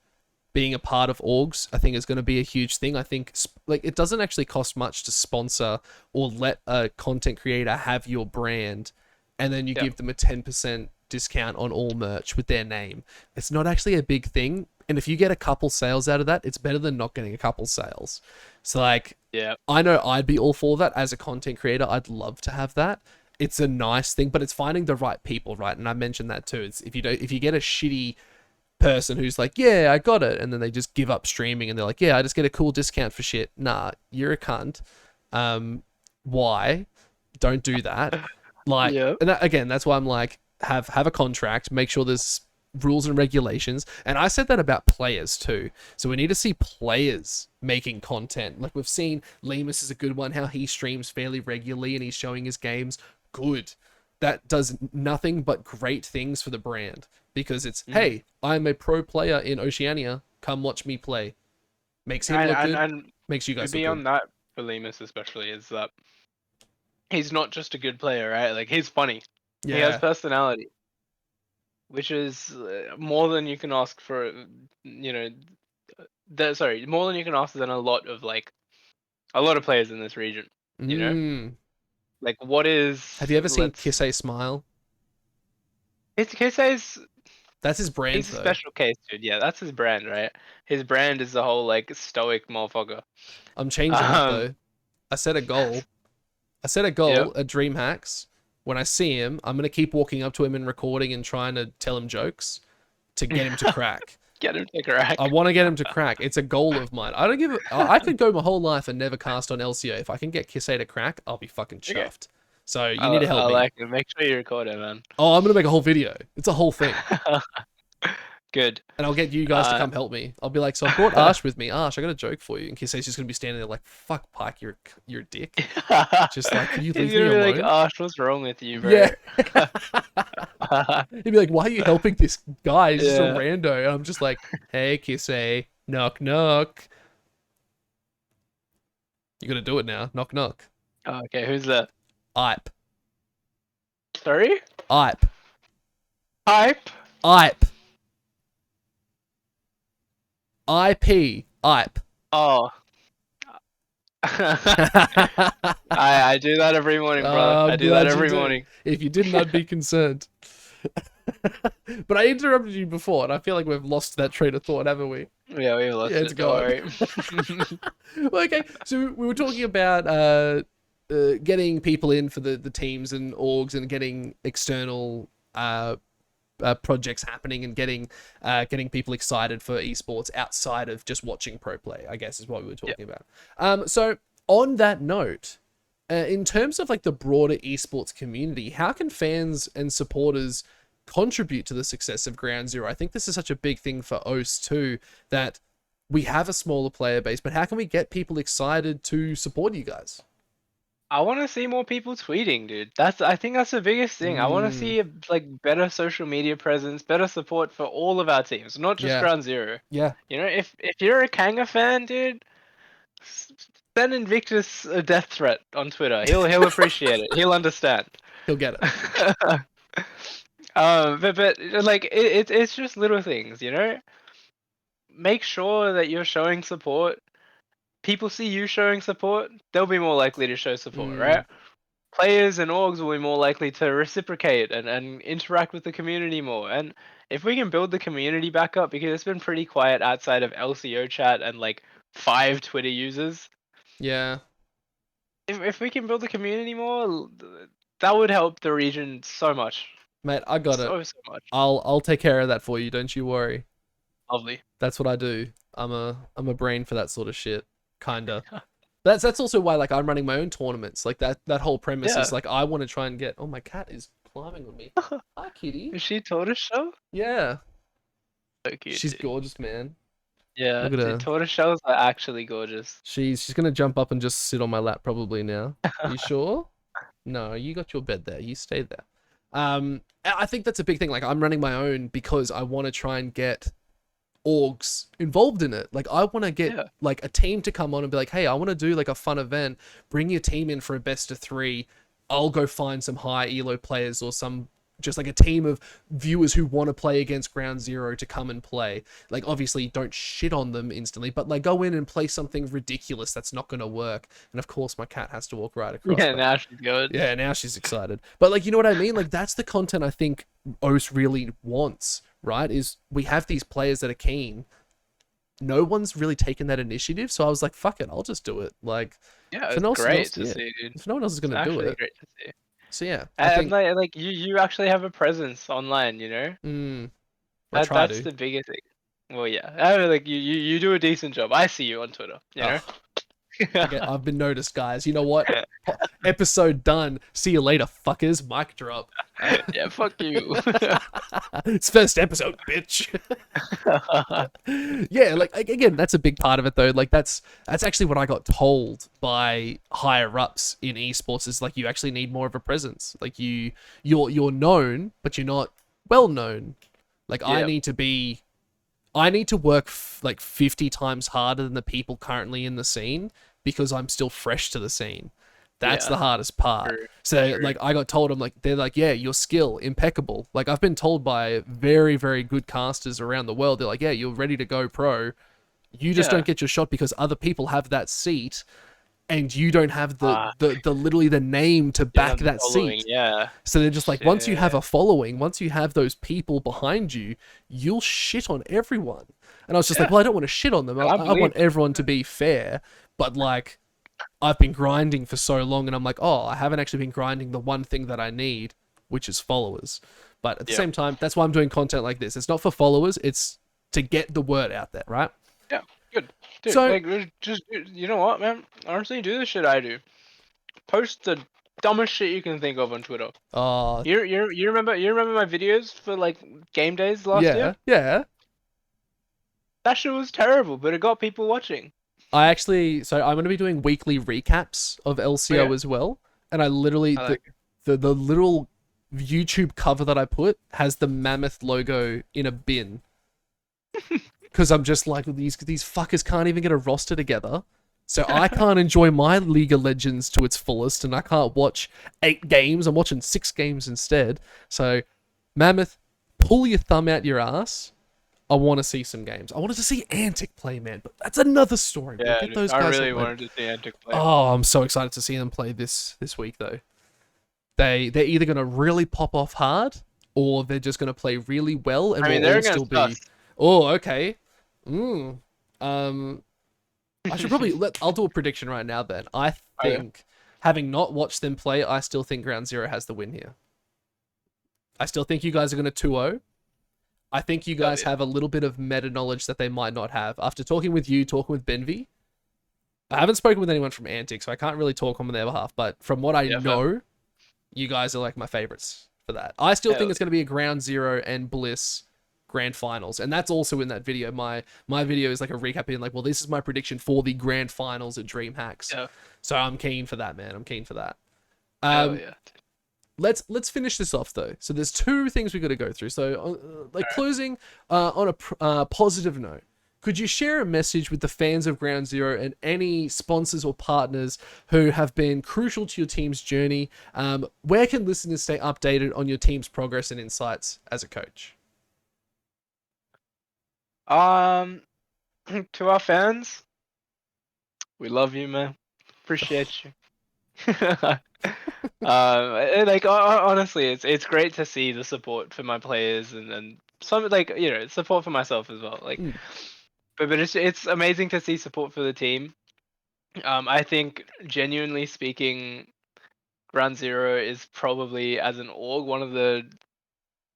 [SPEAKER 1] being a part of orgs. I think is going to be a huge thing. I think like it doesn't actually cost much to sponsor or let a content creator have your brand and then you
[SPEAKER 2] Yep.
[SPEAKER 1] give them a 10% discount on all merch with their name. It's not actually a big thing. And if you get a couple sales out of that, it's better than not getting a couple sales. So like,
[SPEAKER 2] Yeah.
[SPEAKER 1] I know I'd be all for that as a content creator. I'd love to have that. It's a nice thing, but it's finding the right people, right? And I mentioned that too. It's if you get a shitty person who's like, yeah, I got it, and then they just give up streaming and they're like, yeah, I just get a cool discount for shit. Nah, you're a cunt. Why? Don't do that. Like,
[SPEAKER 2] Yep.
[SPEAKER 1] and that, again, that's why I'm like, have a contract, make sure there's rules and regulations. And I said that about players too. So we need to see players making content. Like we've seen Lemus is a good one, how he streams fairly regularly and he's showing his games. Good. That does nothing but great things for the brand because it's, hey, I'm a pro player in Oceania. Come watch me play. Makes him look good.
[SPEAKER 2] And
[SPEAKER 1] Makes you guys look good.
[SPEAKER 2] beyond that, for Lemus especially, is that he's not just a good player, right? Like he's funny. He has
[SPEAKER 1] Yeah.
[SPEAKER 2] personality, which is more than you can ask for. You know, more than you can ask than a lot of players in this region. You know, like what is?
[SPEAKER 1] Have you ever seen
[SPEAKER 2] let's-
[SPEAKER 1] Kisei smile?
[SPEAKER 2] It's Kisei's.
[SPEAKER 1] That's his brand,
[SPEAKER 2] He's a
[SPEAKER 1] though.
[SPEAKER 2] special case, dude. Yeah, that's his brand, right? His brand is the whole like stoic motherfucker.
[SPEAKER 1] I'm changing it though. I set a goal. I set a goal at DreamHacks. When I see him, I'm gonna keep walking up to him and recording and trying to tell him jokes to get him to crack.
[SPEAKER 2] Get him to crack.
[SPEAKER 1] I want to get him to crack. It's a goal of mine. I don't give. I could go my whole life and never cast on LCO. If I can get Kisei to crack, I'll be fucking chuffed. So you need to help me.
[SPEAKER 2] Like it. Make sure you record it, man.
[SPEAKER 1] Oh, I'm gonna make a whole video. It's a whole thing.
[SPEAKER 2] Good.
[SPEAKER 1] And I'll get you guys to come help me. I'll be like, so I brought Aarsh with me. Aarsh, I got a joke for you. And Kisei's just gonna be standing there like, fuck, Pike, you're a dick. Just like, can you leave me alone?
[SPEAKER 2] Like, Aarsh, what's wrong with you, bro?
[SPEAKER 1] Yeah. He'd be like, why are you helping this guy? He's just a rando. And I'm just like, hey, Kisei, knock, knock. You gotta do it now. Knock, knock.
[SPEAKER 2] Oh, okay, who's that?
[SPEAKER 1] Ipe.
[SPEAKER 2] Sorry?
[SPEAKER 1] Ipe.
[SPEAKER 2] Hype?
[SPEAKER 1] Ipe. IP. Ipe.
[SPEAKER 2] Oh. I do that every morning, brother. I do that every morning.
[SPEAKER 1] If you didn't, I'd be concerned. But I interrupted you before, and I feel like we've lost that train of thought, haven't we?
[SPEAKER 2] Yeah, we've lost it.
[SPEAKER 1] It's gone. Well, okay, so we were talking about getting people in for the teams and orgs and getting external projects happening and getting people excited for esports outside of just watching pro play, I guess is what we were talking about. So on that note, in terms of like the broader esports community, how can fans and supporters contribute to the success of Ground Zero? I think this is such a big thing for OS too, that we have a smaller player base, but how can we get people excited to support you guys?
[SPEAKER 2] I want to see more people tweeting, dude. I think that's the biggest thing. I want to see like better social media presence, better support for all of our teams, not just Ground Zero.
[SPEAKER 1] Yeah.
[SPEAKER 2] You know, if you're a Kanga fan, dude, send Invictus a death threat on Twitter. He'll appreciate it. He'll understand.
[SPEAKER 1] He'll get it.
[SPEAKER 2] But like it's just little things, you know. Make sure that you're showing support. People see you showing support, they'll be more likely to show support, right? Players and orgs will be more likely to reciprocate and interact with the community more. And if we can build the community back up, because it's been pretty quiet outside of LCO chat and like 5 Twitter users.
[SPEAKER 1] Yeah.
[SPEAKER 2] If we can build the community more, that would help the region so much.
[SPEAKER 1] Mate, I got it.
[SPEAKER 2] So much.
[SPEAKER 1] I'll take care of that for you, don't you worry.
[SPEAKER 2] Lovely.
[SPEAKER 1] That's what I do. I'm a brain for that sort of shit. Kinda. That's also why like I'm running my own tournaments. Like that whole premise is like I want to try and get. Oh, my cat is climbing on me. Hi, kitty.
[SPEAKER 2] Is she tortoiseshell?
[SPEAKER 1] Yeah.
[SPEAKER 2] So cute.
[SPEAKER 1] She's gorgeous, man.
[SPEAKER 2] Yeah.
[SPEAKER 1] Look at her.
[SPEAKER 2] Tortoiseshells are actually gorgeous.
[SPEAKER 1] She's gonna jump up and just sit on my lap probably now. You sure? No, you got your bed there. You stay there. I think that's a big thing. Like I'm running my own because I want to try and get orgs involved in it. Like I want to get like a team to come on and be like, hey, I want to do like a fun event, bring your team in for a best of 3. I'll go find some high elo players or some just like a team of viewers who want to play against Ground Zero to come and play. Like, obviously, don't shit on them instantly, but like go in and play something ridiculous that's not going to work. And of course, my cat has to walk right across.
[SPEAKER 2] Yeah,
[SPEAKER 1] But
[SPEAKER 2] now she's good.
[SPEAKER 1] yeah, now she's excited. But like, you know what I mean? Like, that's the content I think Oceania really wants, right? Is we have these players that are keen. No one's really taken that initiative, so I was like, "Fuck it, I'll just do it." Like,
[SPEAKER 2] Yeah,
[SPEAKER 1] if
[SPEAKER 2] it's
[SPEAKER 1] no one
[SPEAKER 2] great
[SPEAKER 1] else,
[SPEAKER 2] to
[SPEAKER 1] yeah,
[SPEAKER 2] see, dude.
[SPEAKER 1] if no one else is
[SPEAKER 2] It's
[SPEAKER 1] gonna do
[SPEAKER 2] actually
[SPEAKER 1] it,
[SPEAKER 2] great to see.
[SPEAKER 1] so yeah, I
[SPEAKER 2] And
[SPEAKER 1] think
[SPEAKER 2] like you actually have a presence online, you know?
[SPEAKER 1] I try
[SPEAKER 2] That's
[SPEAKER 1] to.
[SPEAKER 2] the biggest thing. Well, yeah. I mean, like you do a decent job. I see you on Twitter, you know?
[SPEAKER 1] Oh, I've been noticed, guys. You know what? Episode done. See you later, fuckers. Mic drop.
[SPEAKER 2] Yeah, fuck you.
[SPEAKER 1] It's first episode, bitch. Yeah, like again, that's a big part of it though. Like that's actually what I got told by higher ups in esports is like you actually need more of a presence. Like you're known, but you're not well known. Like
[SPEAKER 2] Yeah.
[SPEAKER 1] I need to work like 50 times harder than the people currently in the scene because I'm still fresh to the scene. That's
[SPEAKER 2] Yeah.
[SPEAKER 1] the hardest part.
[SPEAKER 2] True.
[SPEAKER 1] So
[SPEAKER 2] True.
[SPEAKER 1] like I got told they're like, yeah, your skill impeccable. Like I've been told by very, very good casters around the world, they're like, yeah, you're ready to go pro. You just
[SPEAKER 2] Yeah.
[SPEAKER 1] don't get your shot because other people have that seat and you don't have
[SPEAKER 2] Ah,
[SPEAKER 1] the literally the name to
[SPEAKER 2] you
[SPEAKER 1] back
[SPEAKER 2] have the
[SPEAKER 1] that
[SPEAKER 2] following,
[SPEAKER 1] seat.
[SPEAKER 2] yeah.
[SPEAKER 1] So they're just like, once you have
[SPEAKER 2] Shit.
[SPEAKER 1] a following, once you have those people behind you, you'll shit on everyone. And I was just like,
[SPEAKER 2] Yeah.
[SPEAKER 1] well, I don't want to shit on them.
[SPEAKER 2] I
[SPEAKER 1] I
[SPEAKER 2] believe
[SPEAKER 1] want everyone to be fair. But like, I've been grinding for so long and I'm like, oh, I haven't actually been grinding the one thing that I need, which is followers. But at the
[SPEAKER 2] Yeah.
[SPEAKER 1] same time, that's why I'm doing content like this. It's not for followers, it's to get the word out there, right?
[SPEAKER 2] Yeah. Good. Dude,
[SPEAKER 1] So,
[SPEAKER 2] like just you know what, man? Honestly, do the shit I do. Post the dumbest shit you can think of on Twitter.
[SPEAKER 1] uh,
[SPEAKER 2] You remember my videos for like game days last year?
[SPEAKER 1] yeah.
[SPEAKER 2] That shit was terrible, but it got people watching.
[SPEAKER 1] So I'm going to be doing weekly recaps of LCO
[SPEAKER 2] Okay.
[SPEAKER 1] as well. And I literally,
[SPEAKER 2] I like
[SPEAKER 1] the little YouTube cover that I put has the mammoth logo in a bin. Because I'm just like, these fuckers can't even get a roster together. So I can't enjoy my League of Legends to its fullest, and I can't watch 8 games. I'm watching 6 games instead. So, Mammoth, pull your thumb out your ass. I want to see some games. I wanted to see Antic play, man, but that's another story.
[SPEAKER 2] Yeah,
[SPEAKER 1] We'll get
[SPEAKER 2] dude,
[SPEAKER 1] those
[SPEAKER 2] I
[SPEAKER 1] guys
[SPEAKER 2] really
[SPEAKER 1] on later.
[SPEAKER 2] wanted to see Antic play.
[SPEAKER 1] Oh, I'm so excited to see them play this week though. They're either gonna really pop off hard, or they're just gonna play really well, and
[SPEAKER 2] I mean,
[SPEAKER 1] we'll
[SPEAKER 2] they're
[SPEAKER 1] all still
[SPEAKER 2] against
[SPEAKER 1] be.
[SPEAKER 2] us.
[SPEAKER 1] Oh, okay. I should probably I'll do a prediction right now. Then I
[SPEAKER 2] Oh, yeah.
[SPEAKER 1] think, having not watched them play, I still think Ground Zero has the win here. I still think you guys are gonna 2-0. I think you guys
[SPEAKER 2] yeah.
[SPEAKER 1] have a little bit of meta knowledge that they might not have. After talking with you, talking with Benvi, I haven't spoken with anyone from Antic, so I can't really talk on their behalf. But from what I
[SPEAKER 2] Yeah,
[SPEAKER 1] know, you guys are like my favorites for that. I still think
[SPEAKER 2] Hell
[SPEAKER 1] it's going to be a Ground Zero and Bliss grand finals, and that's also in that video. My video is like a recap being like, well, this is my prediction for the grand finals at DreamHacks.
[SPEAKER 2] Yeah.
[SPEAKER 1] So I'm keen for that, man. I'm keen for that.
[SPEAKER 2] Hell yeah.
[SPEAKER 1] Let's finish this off though. So there's 2 things we got to go through. So closing on a positive note, could you share a message with the fans of Ground Zero and any sponsors or partners who have been crucial to your team's journey? Where can listeners stay updated on your team's progress and insights as a coach?
[SPEAKER 2] To our fans, we love you, man. Appreciate you. Honestly, it's great to see the support for my players and some support for myself as well. Like,
[SPEAKER 1] Mm.
[SPEAKER 2] but it's amazing to see support for the team. I think genuinely speaking, Ground Zero is probably as an org one of the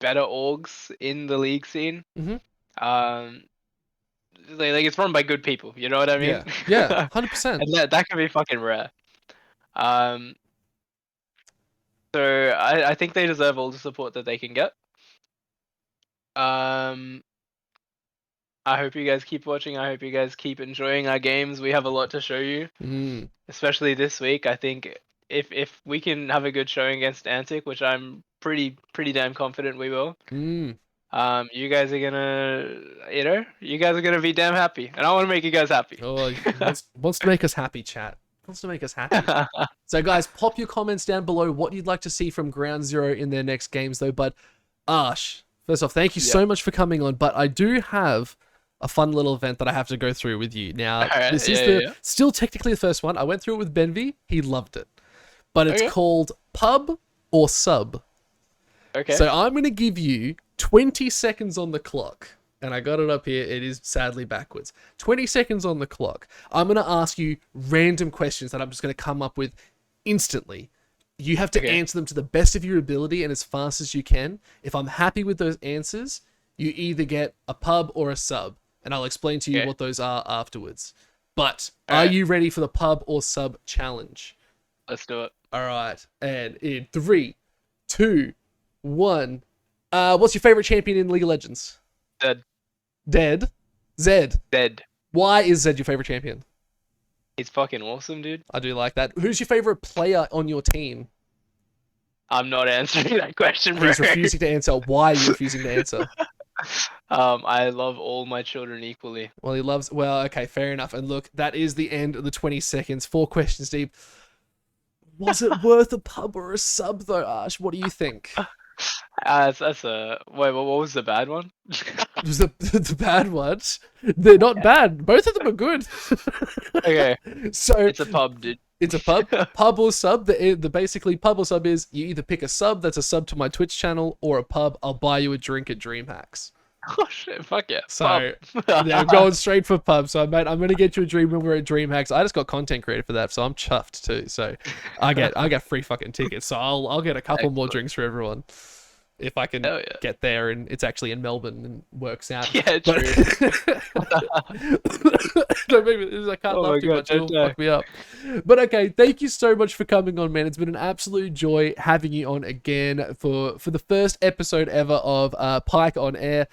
[SPEAKER 2] better orgs in the league scene.
[SPEAKER 1] Mm-hmm.
[SPEAKER 2] Like it's run by good people. You know what I mean?
[SPEAKER 1] Yeah, 100%.
[SPEAKER 2] And that can be fucking rare. Um, so I think they deserve all the support that they can get. I hope you guys keep watching. I hope you guys keep enjoying our games. We have a lot to show you, especially this week. I think if we can have a good showing against Antic, which I'm pretty damn confident we will. You guys are gonna be damn happy, and I want to make you guys happy.
[SPEAKER 1] Oh, wants to make us happy, chat. wants to make us happy. So guys, pop your comments down below what you'd like to see from Ground Zero in their next games though. But Aarsh, first off, thank you so much for coming on. But I do have a fun little event that I have to go through with you. Now, this is still technically the first one. I went through it with Benvi. He loved it. But it's called Pub or Sub.
[SPEAKER 2] Okay.
[SPEAKER 1] So I'm going to give you 20 seconds on the clock. And I got it up here. It is sadly backwards. 20 seconds on the clock. I'm going to ask you random questions that I'm just going to come up with instantly. You have to answer them to the best of your ability and as fast as you can. If I'm happy with those answers, you either get a pub or a sub. And I'll explain to you what those are afterwards. But are you ready for the pub or sub challenge?
[SPEAKER 2] Let's do it.
[SPEAKER 1] All right. And in 3, 2, 1. What's your favorite champion in League of Legends? Dead? Zed.
[SPEAKER 2] Dead.
[SPEAKER 1] Why is Zed your favorite champion?
[SPEAKER 2] He's fucking awesome, dude.
[SPEAKER 1] I do like that. Who's your favorite player on your team?
[SPEAKER 2] I'm not answering that question, bro.
[SPEAKER 1] He's refusing to answer. Why are you refusing to answer?
[SPEAKER 2] I love all my children equally.
[SPEAKER 1] Well, he loves... Well, okay, fair enough. And look, that is the end of the 20 seconds. 4 questions deep. Was it worth a pub or a sub, though, Aarsh? What do you think?
[SPEAKER 2] That's a... Wait, what was the bad one?
[SPEAKER 1] Was the bad ones? They're not bad. Both of them are good.
[SPEAKER 2] Okay.
[SPEAKER 1] So...
[SPEAKER 2] It's a pub, dude.
[SPEAKER 1] It's a pub. Pub or sub. The basically pub or sub is you either pick a sub that's a sub to my Twitch channel or a pub. I'll buy you a drink at DreamHacks.
[SPEAKER 2] Oh shit! Fuck yeah.
[SPEAKER 1] So yeah, I'm going straight for pub. So mate, I'm gonna get you a dream when we're at DreamHacks. I just got content created for that, so I'm chuffed too. So I get free fucking tickets. So I'll get a couple more drinks for everyone. If I can get there and it's actually in Melbourne and works out.
[SPEAKER 2] Yeah, true.
[SPEAKER 1] I can't laugh too much. It'll fuck me up. But okay, thank you so much for coming on, man. It's been an absolute joy having you on again for the first episode ever of Pike on Air.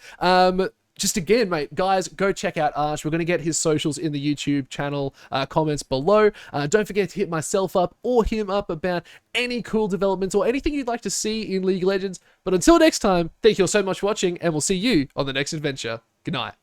[SPEAKER 1] Just again, mate, guys, go check out Aarsh. We're going to get his socials in the YouTube channel comments below. Don't forget to hit myself up or him up about any cool developments or anything you'd like to see in League of Legends. But until next time, thank you all so much for watching, and we'll see you on the next adventure. Good night.